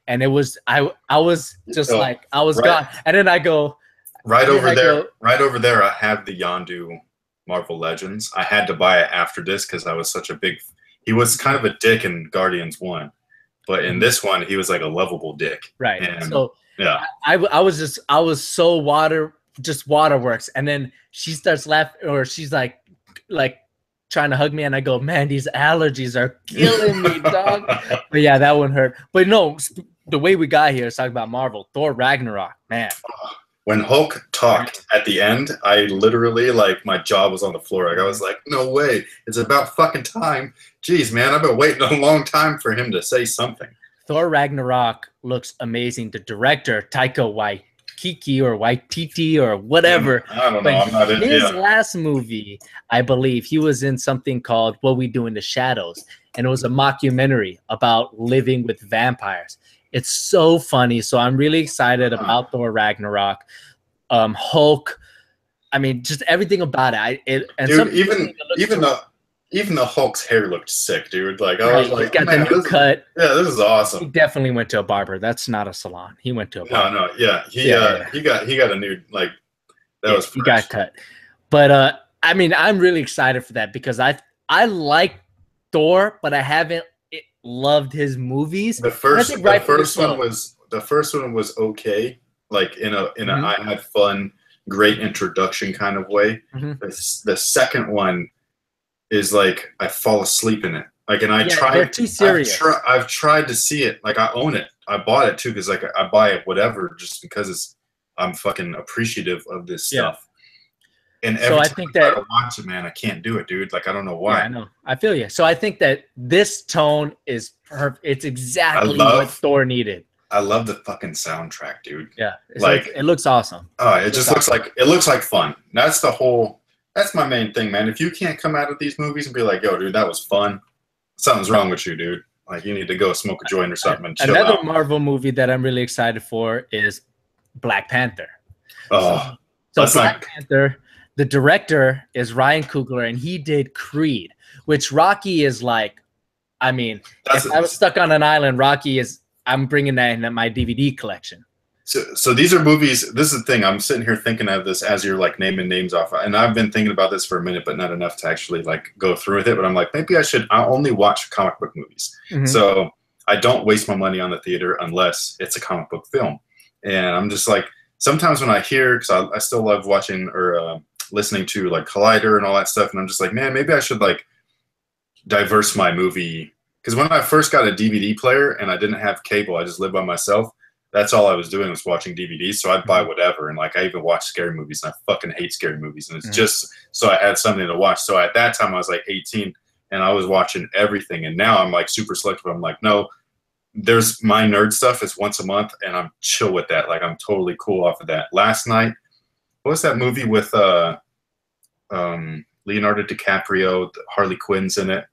and it was I was just like I was gone. And then I go. Right over there, I have the Yondu Marvel Legends. I had to buy it after this because I was such a big. He was kind of a dick in Guardians 1, but in this one, he was like a lovable dick. Right. And, so yeah, I was so waterworks, and then she starts laughing, or she's like trying to hug me, and I go, "Man, these allergies are killing me, dog." But yeah, that one hurt. But no, the way we got here is talking about Marvel. Thor Ragnarok, man. When Hulk talked at the end, I literally, like, my jaw was on the floor. Like, I was like, no way. It's about fucking time. Jeez, man, I've been waiting a long time for him to say something. Thor Ragnarok looks amazing. The director, Taika Waititi or Waititi or whatever. I don't know. I'm not in his last movie, I believe, he was in something called What We Do in the Shadows. And it was a mockumentary about living with vampires. It's so funny. So I'm really excited about Thor Ragnarok. Hulk. I mean, just everything about it. Dude, even the Hulk's hair looked sick, dude. Like, I was like, got the new cut. Yeah, this is awesome. He definitely went to a barber. That's not a salon. He went to a barber. No, yeah. He got a new, like, that was fresh. He got cut. But I mean, I'm really excited for that because I like Thor, but I haven't loved his movies. The first one was okay, like in a I had fun, great introduction kind of way. The second one is like I fall asleep in it. Like, and they're too serious. I've tried to see it. Like, I own it. I bought it too because like I buy it whatever just because I'm fucking appreciative of this stuff. And every time I watch it, man, I can't do it, dude. Like, I don't know why. Yeah, I know. I feel you. So I think that this tone is perfect. It's exactly what Thor needed. I love the fucking soundtrack, dude. Yeah, like it looks awesome. Oh, it just looks like fun. That's my main thing, man. If you can't come out of these movies and be like, "Yo, dude, that was fun," something's wrong with you, dude. Like, you need to go smoke a joint or something and chill Another out. Marvel movie that I'm really excited for is Black Panther. Oh, so Black Panther. The director is Ryan Coogler, and he did Creed, which Rocky is like, I mean, if I was stuck on an island, Rocky is, I'm bringing that in my DVD collection. So these are movies. This is the thing. I'm sitting here thinking of this as you're like naming names off. And I've been thinking about this for a minute, but not enough to actually like go through with it. But I'm like, maybe I'll only watch comic book movies. So I don't waste my money on the theater unless it's a comic book film. And I'm just like, sometimes when I hear, because I still love watching or listening to like Collider and all that stuff, and I'm just like, man, maybe I should like diverse my movie. Because when I first got a DVD player and I didn't have cable, I just lived by myself. That's all I was doing was watching DVDs. So I'd buy whatever, and like I even watch scary movies, and I fucking hate scary movies, and it's just so I had something to watch. So at that time I was like 18, and I was watching everything, and now I'm like super selective. I'm like, no, there's my nerd stuff is once a month, and I'm chill with that. Like I'm totally cool off of that. Last night, what was that movie with Leonardo DiCaprio? Harley Quinn's in it.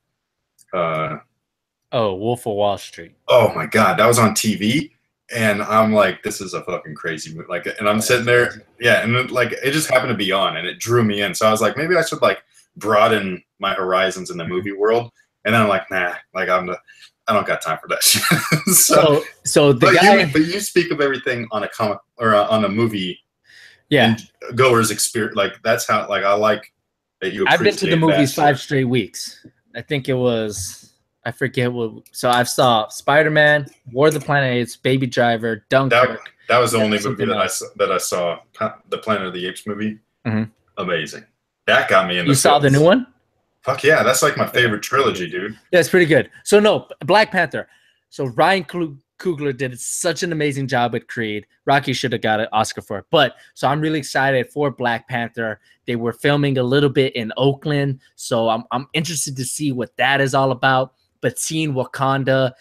Wolf of Wall Street. Oh my God, that was on TV, and I'm like, this is a fucking crazy movie. Like, and I'm sitting there, yeah, and it just happened to be on, and it drew me in. So I was like, maybe I should like broaden my horizons in the movie world. And then I'm like, nah, like I don't got time for that shit. But you speak of everything on a comic or on a movie. Yeah, goer's experience. Like that's how. Like I like that you. I've been to the movies 5 straight weeks. I think it was. I forget what. So I saw Spider-Man, War of the Planet of the Apes, Baby Driver, Dunkirk. That was the only movie that I saw. The Planet of the Apes movie. Amazing. That got me in. You saw the new one? Fuck yeah, that's like my favorite trilogy, dude. Yeah, it's pretty good. So no, Black Panther. So Ryan Coogler did such an amazing job with Creed. Rocky should have got an Oscar for it. But so I'm really excited for Black Panther. They were filming a little bit in Oakland, so I'm interested to see what that is all about. But seeing Wakanda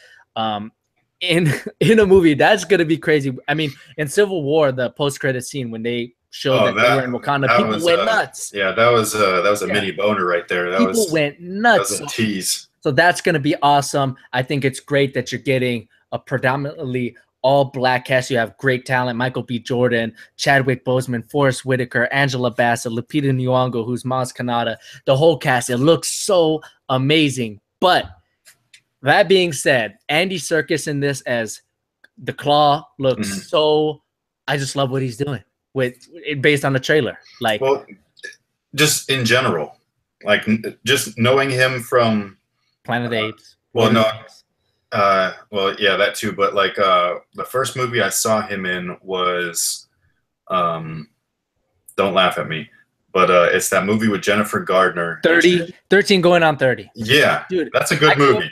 in a movie, that's gonna be crazy. I mean, in Civil War, the post-credit scene when they showed that they were in Wakanda, people went nuts. Yeah, that was a mini boner right there. People went nuts. That was a tease. So that's gonna be awesome. I think it's great that you're getting a predominantly all black cast. You have great talent: Michael B. Jordan, Chadwick Boseman, Forrest Whitaker, Angela Bassett, Lupita Nyong'o, who's Maz Kanata. The whole cast. It looks so amazing. But that being said, Andy Serkis in this as the Claw looks so. I just love what he's doing with it based on the trailer. Like, well, just in general, like just knowing him from Planet of the Apes. Well, no. Well, yeah, that too. But like the first movie I saw him in was, don't laugh at me, but it's that movie with Jennifer Gardner. 13 going on 30. Yeah, dude, that's a good movie.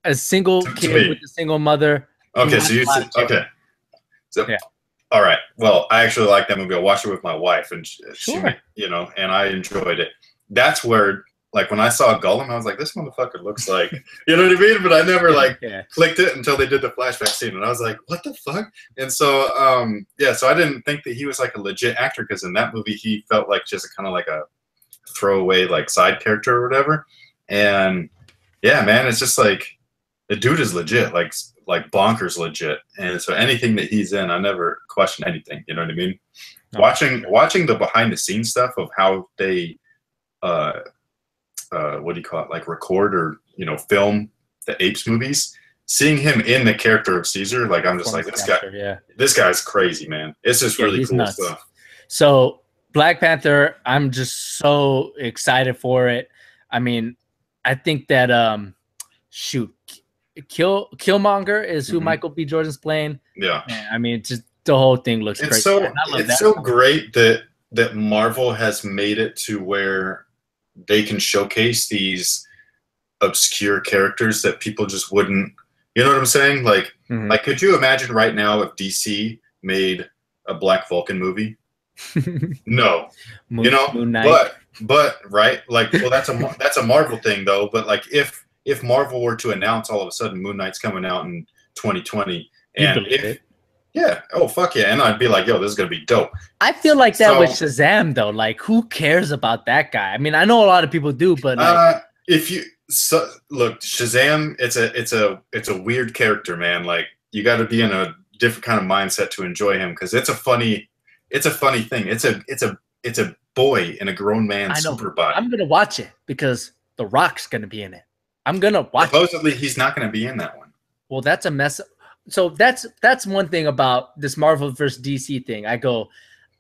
A single kid with a single mother. Okay, so so yeah. All right. Well, I actually like that movie. I watched it with my wife, and she and I enjoyed it. That's where. Like when I saw Gollum, I was like, "This motherfucker looks like," you know what I mean? But I never clicked it until they did the flashback scene, and I was like, "What the fuck?" And so, so I didn't think that he was like a legit actor because in that movie he felt like just kind of like a throwaway like side character or whatever. And yeah, man, it's just like the dude is legit, like bonkers legit. And so anything that he's in, I never question anything. You know what I mean? No. Watching the behind the scenes stuff of how they. What do you call it? Like record or film the Apes movies. Seeing him in the character of Caesar, like I'm just like this guy's crazy, man. It's just really cool stuff. So Black Panther, I'm just so excited for it. I mean, I think that Killmonger is who Michael B. Jordan's playing. Yeah, I mean, just the whole thing looks great. It's so great that Marvel has made it to where they can showcase these obscure characters that people just wouldn't, you know what I'm saying? Like, like, could you imagine right now if DC made a Black Vulcan movie? No, Moon Knight. but right, like, well, that's a Marvel thing though. But like, if Marvel were to announce all of a sudden Moon Knight's coming out in 2020, and yeah, oh fuck yeah, and I'd be like, yo, this is gonna be dope. I feel like that with Shazam though. Like, who cares about that guy? I mean, I know a lot of people do, but like, look, Shazam, it's a weird character, man. Like, you got to be in a different kind of mindset to enjoy him because it's a funny thing. It's a boy in a grown man's super body. I'm gonna watch it because The Rock's gonna be in it. I'm gonna watch. Supposedly, he's not gonna be in that one. Well, that's a mess. So that's one thing about this Marvel versus DC thing.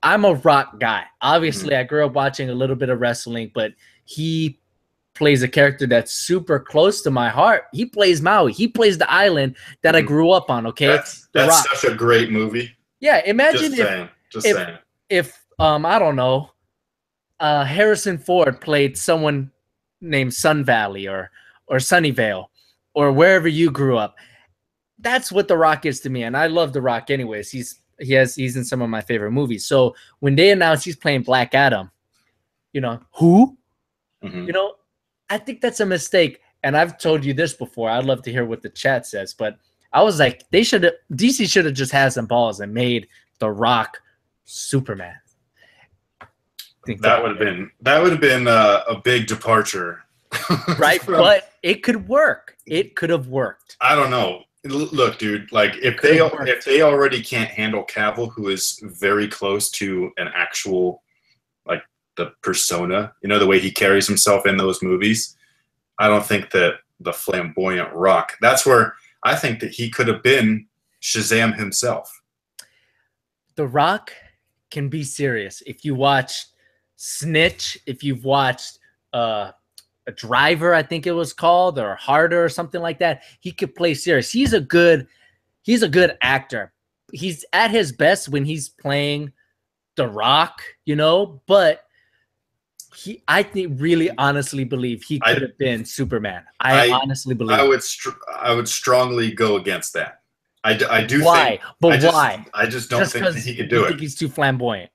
I'm a Rock guy. Obviously, I grew up watching a little bit of wrestling, but he plays a character that's super close to my heart. He plays Maui. He plays the island that I grew up on. Okay, that's such a great movie. Yeah, Just saying. If I don't know, Harrison Ford played someone named Sun Valley or Sunnyvale or wherever you grew up, that's what The Rock is to me. And I love The Rock anyways. He's in some of my favorite movies. So when they announced he's playing Black Adam, you know, who? Mm-hmm. You know, I think that's a mistake. And I've told you this before. I'd love to hear what the chat says, but I was like, DC should have just had some balls and made The Rock Superman. That would have been a big departure, right? But it could work. It could have worked. I don't know. Look, dude. Like if they already can't handle Cavill, who is very close to an actual, like, the persona, you know, the way he carries himself in those movies. I don't think that the flamboyant Rock. That's where I think that he could have been Shazam himself. The Rock can be serious. If you watch Snitch, if you've watched a Driver, I think it was called, or Harder or something like that, he could play serious. He's a good actor. He's at his best when he's playing The Rock, you know, but I think really honestly believe he could have been Superman. I honestly believe. I would strongly go against that. I do. Why? Think, why? I just don't think that he could do it. Think he's too flamboyant.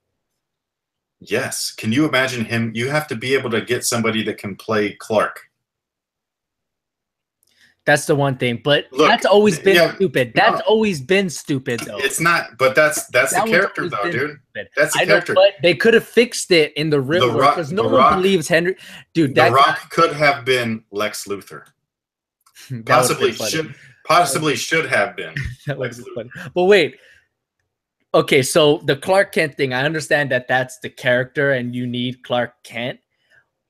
Yes. Can you imagine him? You have to be able to get somebody that can play Clark. That's the one thing, but look, that's always been stupid. That's always been stupid, though. It's not, but that's the character, though, dude. Stupid. That's the character. But they could have fixed it in the real world because no one believes Henry. Dude, The Rock could have been Lex Luthor. Possibly should have been Lex Luthor. But wait. Okay, so the Clark Kent thing, I understand that that's the character and you need Clark Kent,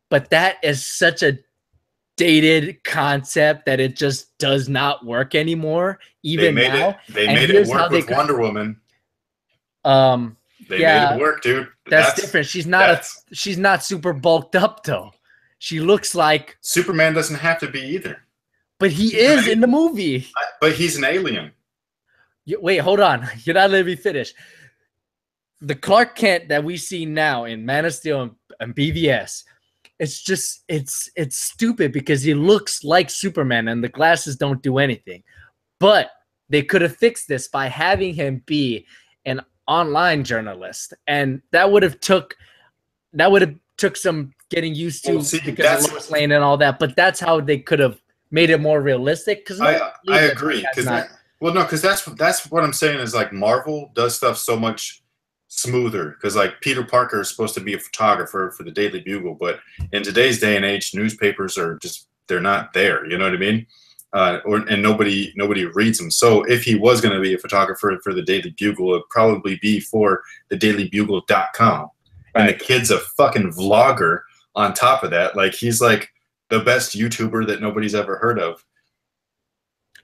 but that is such a dated concept that it just does not work anymore. Even now, they made it work with Wonder Woman. They made it work, dude. That's different. She's not super bulked up though. She looks like Superman doesn't have to be either. But he is in the movie. But he's an alien. Wait, hold on. You're not letting me finish. The Clark Kent that we see now in Man of Steel and BVS, it's stupid because he looks like Superman and the glasses don't do anything. But they could have fixed this by having him be an online journalist, and that would have took some getting used to because of Lois Lane and all that. But that's how they could have made it more realistic. Because I agree. Because that's what I'm saying is, like, Marvel does stuff so much smoother because, like, Peter Parker is supposed to be a photographer for the Daily Bugle, but in today's day and age, newspapers are they're not there. You know what I mean? And nobody reads them. So if he was going to be a photographer for the Daily Bugle, it'd probably be for the dailybugle.com. Right. And the kid's a fucking vlogger on top of that. Like, he's like the best YouTuber that nobody's ever heard of.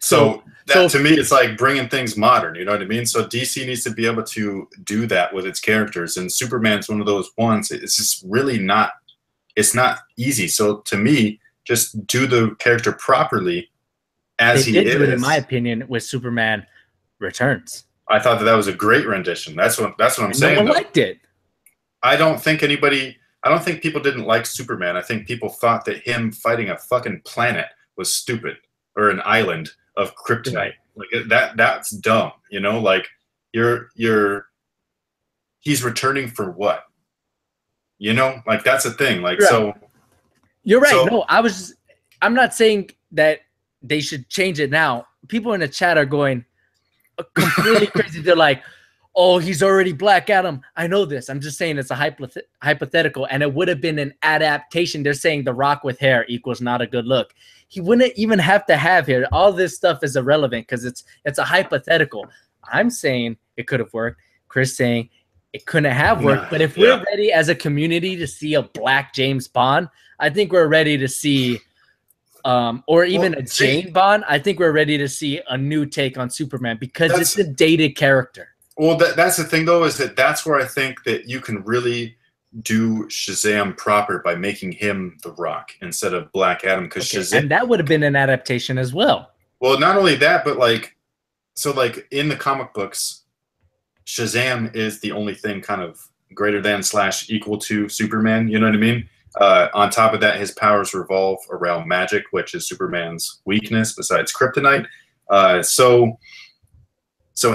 So to me, it's like bringing things modern. You know what I mean? So DC needs to be able to do that with its characters, and Superman's one of those ones. It's just really not. It's not easy. So to me, just do the character properly as he is. They did do it, in my opinion, with Superman Returns. I thought that was a great rendition. That's what I'm saying. No one liked it. I don't think people didn't like Superman. I think people thought that him fighting a fucking planet was stupid, or an island of kryptonite. Like, that's dumb, you know? Like, he's returning for what? You know? Like, that's the thing. Like, so you're right. No, I'm not saying that they should change it now. People in the chat are going completely crazy. They're like, oh, he's already Black Adam. I know this. I'm just saying it's a hypothetical, and it would have been an adaptation. They're saying The Rock with hair equals not a good look. He wouldn't even have to have hair. All this stuff is irrelevant because it's a hypothetical. I'm saying it could have worked. Chris saying it couldn't have worked. But if we're ready as a community to see a Black James Bond, I think we're ready to see or even a Jane Bond. I think we're ready to see a new take on Superman because it's a dated character. Well, that's the thing, though, is that's where I think that you can really do Shazam proper by making him The Rock instead of Black Adam. Because Shazam, and that would have been an adaptation as well. Well, not only that, but like in the comic books, Shazam is the only thing kind of greater than / equal to Superman. You know what I mean? On top of that, his powers revolve around magic, which is Superman's weakness besides kryptonite. So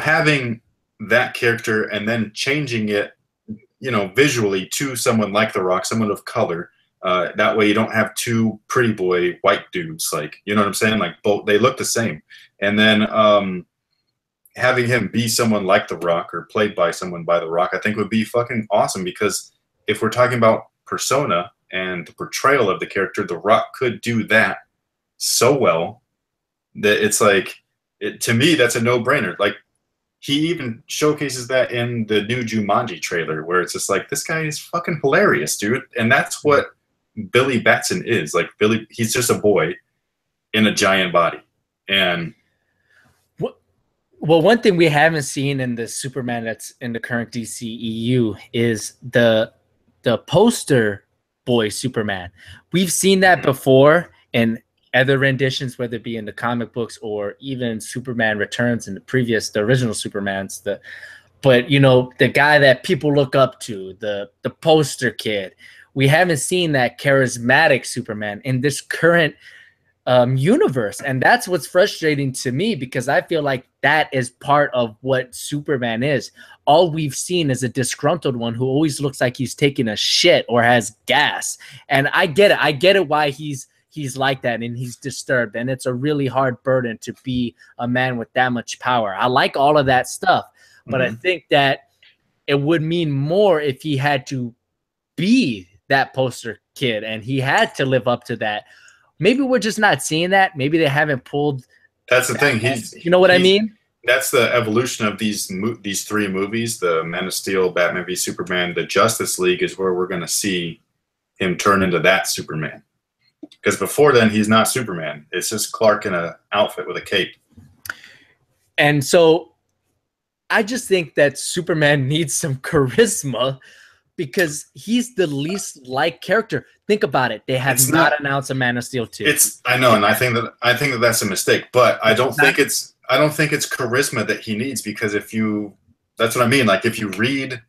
having that character and then changing it, you know, visually to someone like The Rock, someone of color. That way you don't have two pretty boy white dudes, like, you know what I'm saying? Like, both, they look the same. And then having him be someone like The Rock or played by someone by The Rock, I think would be fucking awesome, because if we're talking about persona and the portrayal of the character, The Rock could do that so well that it's like, to me, that's a no-brainer. Like, he even showcases that in the new Jumanji trailer, where it's just like, this guy is fucking hilarious, dude. And that's what Billy Batson is. Like, Billy, he's just a boy in a giant body. And well, one thing we haven't seen in the Superman that's in the current DCEU is the poster boy Superman. We've seen that before in other renditions, whether it be in the comic books or even Superman Returns in the original Supermans. But you know, the guy that people look up to, the poster kid. We haven't seen that charismatic Superman in this current universe, and that's what's frustrating to me, because I feel like that is part of what Superman is. All we've seen is a disgruntled one who always looks like he's taking a shit or has gas. And I get it why he's like that, and he's disturbed, and it's a really hard burden to be a man with that much power. I like all of that stuff, but I think that it would mean more if he had to be that poster kid and he had to live up to that. Maybe we're just not seeing that. Maybe they haven't pulled. That's the thing. You know what I mean? That's the evolution of these three movies: the Man of Steel, Batman v Superman, the Justice League, is where we're going to see him turn into that Superman. Because before then, he's not Superman. It's just Clark in an outfit with a cape. And so, I just think that Superman needs some charisma, because he's the least liked character. Think about it. They have not announced a Man of Steel 2. I know, and I think that that's a mistake. But I don't think it's charisma that he needs, because that's what I mean. Like, if you read,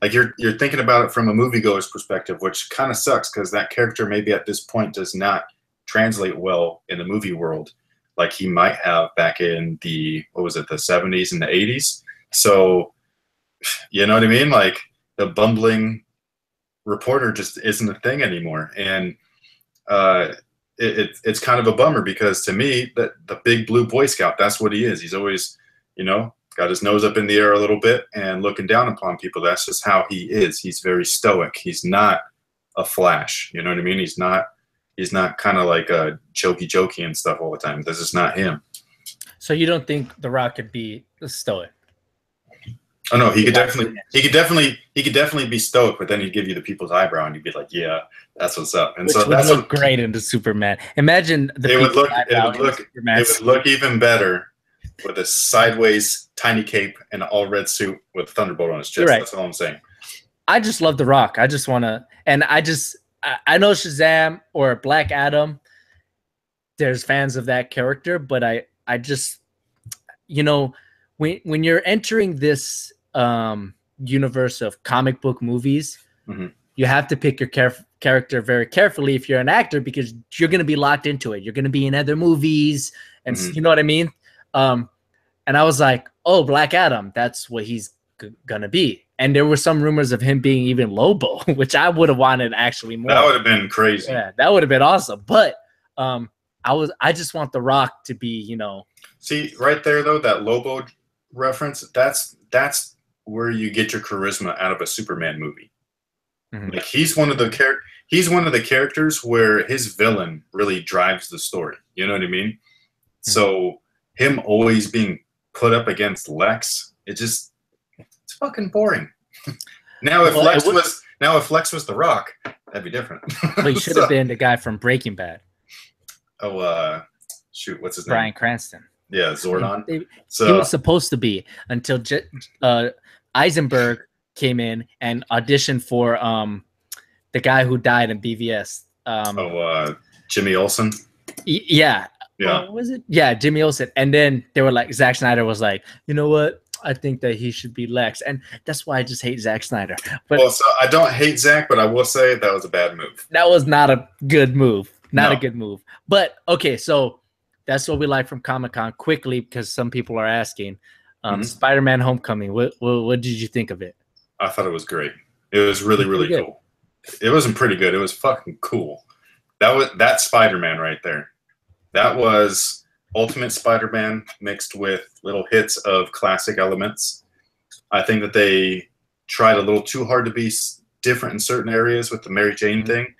like, you're thinking about it from a moviegoer's perspective, which kind of sucks, because that character maybe at this point does not translate well in the movie world, like he might have back in the 70s and the 80s. So, you know what I mean? Like, the bumbling reporter just isn't a thing anymore. And it's kind of a bummer, because to me, the big blue Boy Scout, that's what he is. He's always, you know, got his nose up in the air a little bit and looking down upon people. That's just how he is. He's very stoic. He's not a Flash. You know what I mean? He's not kind of like a jokey and stuff all the time. This is not him. So you don't think The Rock could be stoic? Oh no, he could definitely be stoic, but then he'd give you the people's eyebrow, and you'd be like, "Yeah, that's what's up." And which so would look great into Superman. Imagine it would look even better with a sideways tiny cape and an all red suit with a thunderbolt on his chest. Right. That's all I'm saying. I just love The Rock. I just want to, and I know Shazam or Black Adam. There's fans of that character, but I just, you know, when you're entering this universe of comic book movies, you have to pick your character very carefully if you're an actor, because you're going to be locked into it. You're going to be in other movies, and you know what I mean? And I was like, oh, Black Adam, that's what he's going to be. And there were some rumors of him being even Lobo, which I would have wanted actually more. That would have been crazy. Yeah, that would have been awesome. But I just want The Rock to be, you know. See, right there, though, that Lobo reference, that's where you get your charisma out of a Superman movie. Like, he's one of the characters where his villain really drives the story. You know what I mean? So him always being put up against Lex, it's fucking boring. Now if Lex was The Rock, that'd be different. Well, he should have been the guy from Breaking Bad. Oh, shoot, what's his name? Bryan Cranston. Yeah, Zordon. He was supposed to be, until Eisenberg came in and auditioned for the guy who died in BVS. Jimmy Olsen. Yeah. Yeah. Was it? Yeah, Jimmy Olsen. And then they were like, Zack Snyder was like, you know what? I think that he should be Lex, and that's why I just hate Zack Snyder. But well, so I don't hate Zack, but I will say that was a bad move. That was not a good move. Not a good move. But okay, so that's what we like from Comic-Con. Quickly, because some people are asking, Spider-Man: Homecoming. What did you think of it? I thought it was great. It was really cool. It wasn't pretty good. It was fucking cool. That Spider-Man right there. That was Ultimate Spider-Man mixed with little hits of classic elements. I think that they tried a little too hard to be different in certain areas with the Mary Jane thing.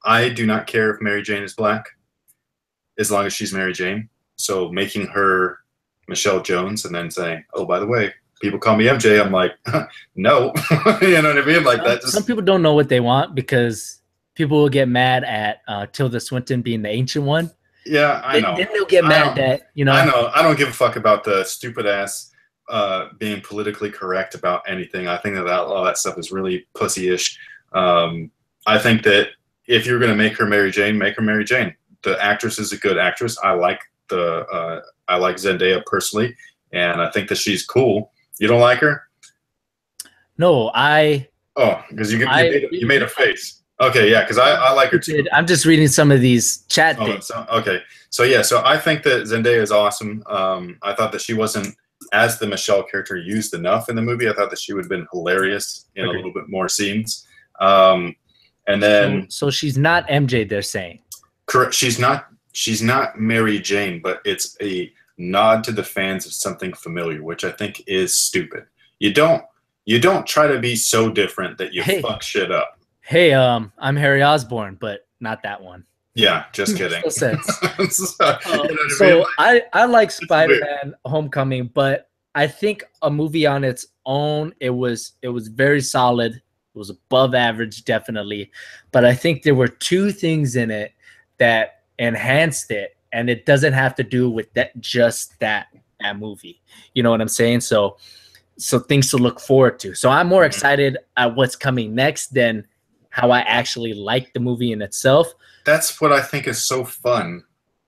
I do not care if Mary Jane is black, as long as she's Mary Jane. So making her Michelle Jones and then saying, "Oh, by the way, people call me MJ," I'm like, no. You know what I mean? Like that. Some people don't know what they want because people will get mad at Tilda Swinton being the ancient one. Yeah, I know. Then they'll get mad that, you know. I know. I don't give a fuck about the stupid ass being politically correct about anything. I think that all that stuff is really pussy-ish. I think that if you're going to make her Mary Jane, make her Mary Jane. The actress is a good actress. I like Zendaya personally, and I think that she's cool. You don't like her? No, because you made a face. Okay, yeah, because I like her too. I'm just reading some of these chat things. Okay, so I think that Zendaya is awesome. I thought that she wasn't, as the Michelle character, used enough in the movie. I thought that she would have been hilarious in a little bit more scenes. And then so she's not MJ, they're saying. Correct. She's not Mary Jane, but it's a nod to the fans of something familiar, which I think is stupid. You don't try to be so different that you fuck shit up. Hey, I'm Harry Osborn, but not that one. Yeah, just kidding. No sense. I like Spider-Man: Homecoming, but I think a movie on its own, it was very solid. It was above average, definitely. But I think there were two things in it that enhanced it, and it doesn't have to do with that movie. You know what I'm saying? So things to look forward to. So I'm more excited at what's coming next than how I actually like the movie in itself. That's what I think is so fun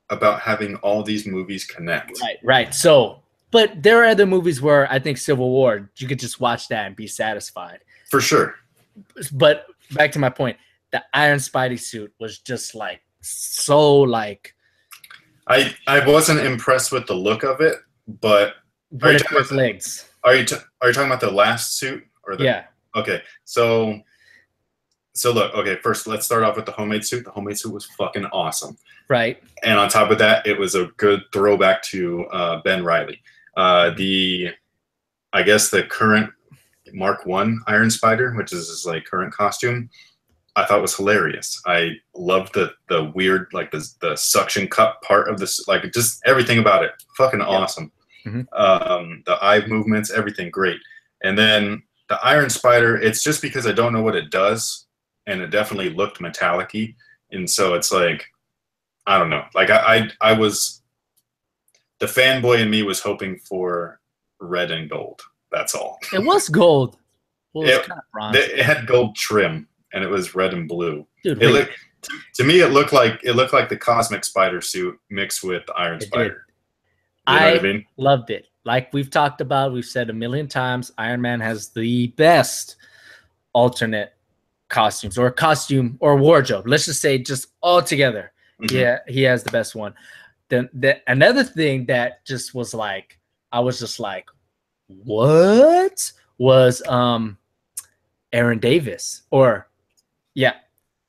about having all these movies connect. Right. So, but there are other movies where I think Civil War, you could just watch that and be satisfied. For sure. But back to my point, the Iron Spidey suit was just like so like. I wasn't impressed with the look of it, but are you talking about legs? Are you talking about the last suit or the? Yeah. Okay, so look. Okay, first let's start off with the homemade suit. The homemade suit was fucking awesome. Right. And on top of that, it was a good throwback to Ben Reilly. I guess the current Mark I Iron Spider, which is his like current costume, I thought was hilarious. I loved the weird like the suction cup part of this, like just everything about it. Fucking awesome. Mm-hmm. The eye movements, everything great. And then the Iron Spider, it's just because I don't know what it does, and it definitely looked metallic-y, and so it's like I don't know. Like I was the fanboy in me was hoping for red and gold. That's all. It was gold. Well, it was kind of bronze. It had gold trim, and it was red and blue. Dude, to me, it looked like the Cosmic Spider suit mixed with the Iron Spider. You know what I mean? Loved it. Like we've talked about, we've said a million times, Iron Man has the best alternate costumes or costume or wardrobe. Let's just say just all together. Mm-hmm. Yeah, he has the best one. Then another thing that just was like, I was just like, what was Aaron Davis, or yeah,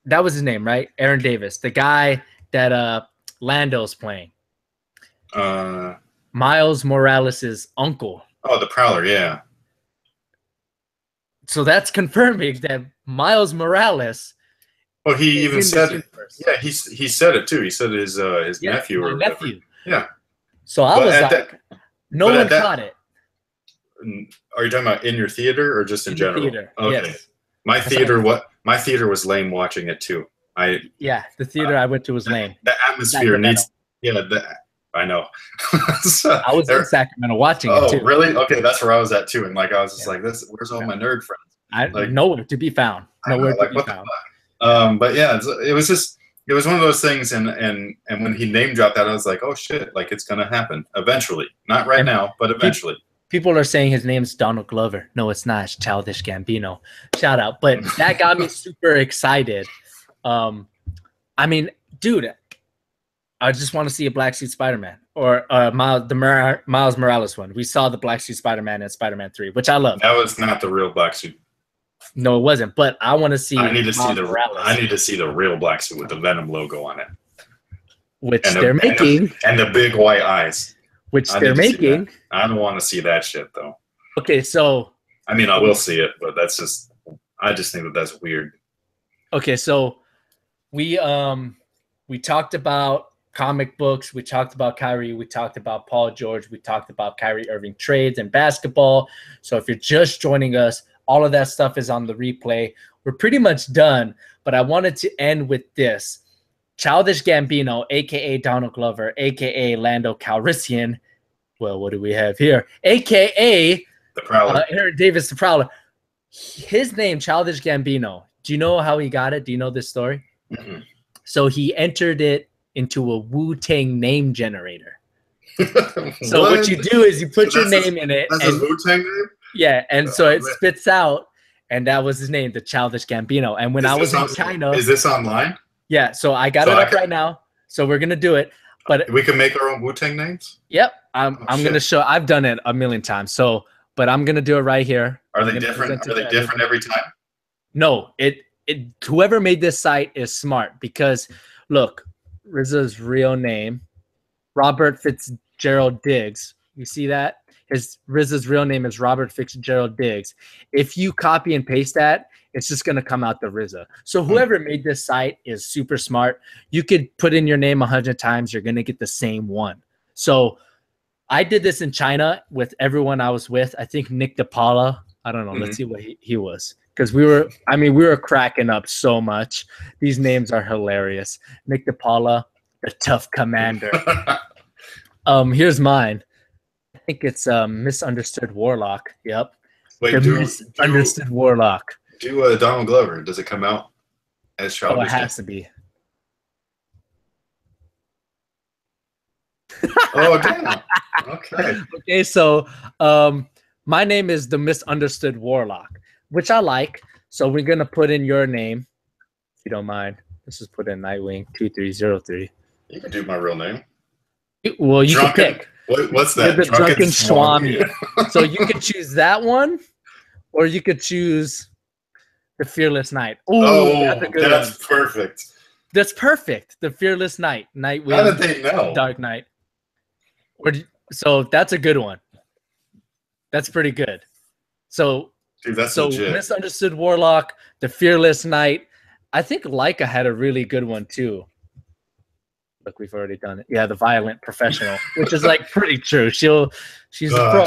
that was his name, right? Aaron Davis, the guy that Lando's playing, Miles Morales' uncle. Oh, the Prowler, yeah. So that's confirming that Miles Morales. Well, he even said it. Yeah, he said it too. He said his nephew or whatever. Nephew. Yeah. So I was like, no one caught it. Are you talking about in your theater or just in general? Theater. Okay. Yes. My theater was lame watching it too. The theater I went to was lame. The atmosphere needs. Yeah, I know. So, I was in Sacramento watching it too. Oh, really? Okay, that's where I was at too. And like I was just like, where's all my nerd friends? Nowhere to be found. Nowhere to be found. But yeah, it was one of those things, and when he name dropped that, I was like, oh shit, like it's gonna happen eventually. Not right now, but eventually. People are saying his name's Donald Glover. No, it's not. It's Childish Gambino. Shout out. But that got me super excited. I mean, dude, I just want to see a Black Suit Spider-Man or Miles Morales one. We saw the Black Suit Spider-Man in Spider-Man 3, which I love. That was not the real Black Suit. No, it wasn't. But I want to see. I need to see the real Black Suit with the Venom logo on it, which they're making, and the big white eyes, which they're making. I don't want to see that shit though. Okay, so I mean, I will see it, but I just think that's weird. Okay, so we talked about comic books, we talked about Kyrie, we talked about Paul George, we talked about Kyrie Irving trades and basketball. So if you're just joining us, all of that stuff is on the replay. We're pretty much done, but I wanted to end with this. Childish Gambino, a.k.a. Donald Glover, a.k.a. Lando Calrissian. Well, what do we have here? A.k.a. the Prowler. Aaron Davis, the Prowler. His name, Childish Gambino. Do you know how he got it? Do you know this story? Mm-hmm. So he entered it into a Wu-Tang name generator. So what you do is you put your name in it. That's his Wu-Tang name? Yeah, and so it spits out, and that was his name, the Childish Gambino. And when I was in China... Is this online? Yeah, so I got it up right now. So we're going to do it. But we can make our own Wu-Tang names? Yep. I'm going to show... I've done it a million times. So, but I'm going to do it right here. Are they different? Are they different every time? No. Whoever made this site is smart because, look, RZA's real name, Robert Fitzgerald Diggs. You see that? RZA's real name is Robert Fitzgerald Diggs. If you copy and paste that, it's just going to come out the RZA. So whoever made this site is super smart. You could put in your name 100 times. You're going to get the same one. So I did this in China with everyone I was with. I think Nick DePaula. I don't know. Let's see what he was. Because we were cracking up so much. These names are hilarious. Nick DePaula, the tough commander. Here's mine. I think it's Misunderstood Warlock. Yep. Wait, Misunderstood Warlock. Do Donald Glover. Does it come out as Childish? Oh, it has to be. Oh, damn. Okay. Okay, so my name is the Misunderstood Warlock, which I like. So we're going to put in your name, if you don't mind. Let's just put in Nightwing 2303. You can do my real name. Well, you can pick. What's that? The Drunken Swami. So you could choose that one, or you could choose the Fearless Knight. That's perfect. That's perfect. The Fearless Knight. Nightwing. How did they know? Dark Knight. So that's a good one. That's pretty good. So, dude, that's legit. Misunderstood Warlock, the Fearless Knight. I think Leica had a really good one too. Look, we've already done it. Yeah, the Violent Professional, which is like pretty true. She's a pro,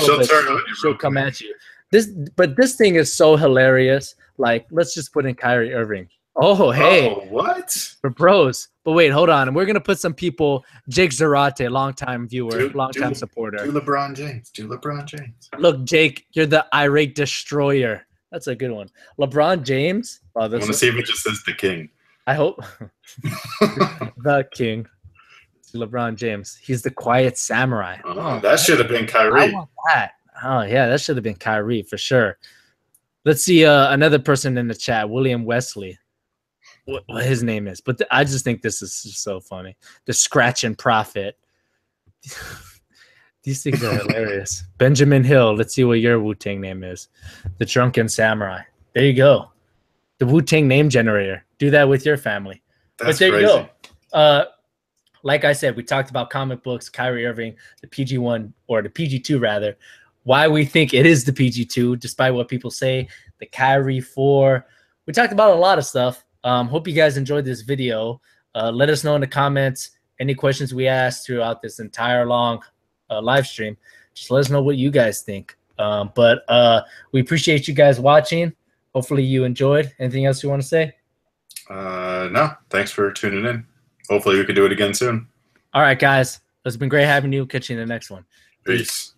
she'll come at you. This thing is so hilarious. Like, let's just put in Kyrie Irving. Oh, hey. Oh, what? We're bros. But wait, hold on. We're going to put some people. Jake Zarate, longtime viewer, longtime supporter. Do LeBron James. Look, Jake, you're the irate destroyer. That's a good one. LeBron James. I want to see if it just says the king. I hope. The king. LeBron James. He's the quiet samurai. Oh, that should have been Kyrie. I want that. Oh, yeah, that should have been Kyrie for sure. Let's see another person in the chat, William Wesley. What his name is. But I just think this is so funny. The Scratching Prophet. These things are hilarious. Benjamin Hill. Let's see what your Wu-Tang name is. The Drunken Samurai. There you go. The Wu-Tang name generator. Do that with your family. That's but there crazy. You go. Like I said, we talked about comic books, Kyrie Irving, the PG-1, or the PG-2 rather, why we think it is the PG-2, despite what people say, the Kyrie 4. We talked about a lot of stuff. Hope you guys enjoyed this video. Let us know in the comments any questions we asked throughout this entire long live stream. Just let us know what you guys think. But we appreciate you guys watching. Hopefully you enjoyed. Anything else you want to say? No. Thanks for tuning in. Hopefully we could do it again soon. All right, guys. It's been great having you. Catch you in the next one. Peace.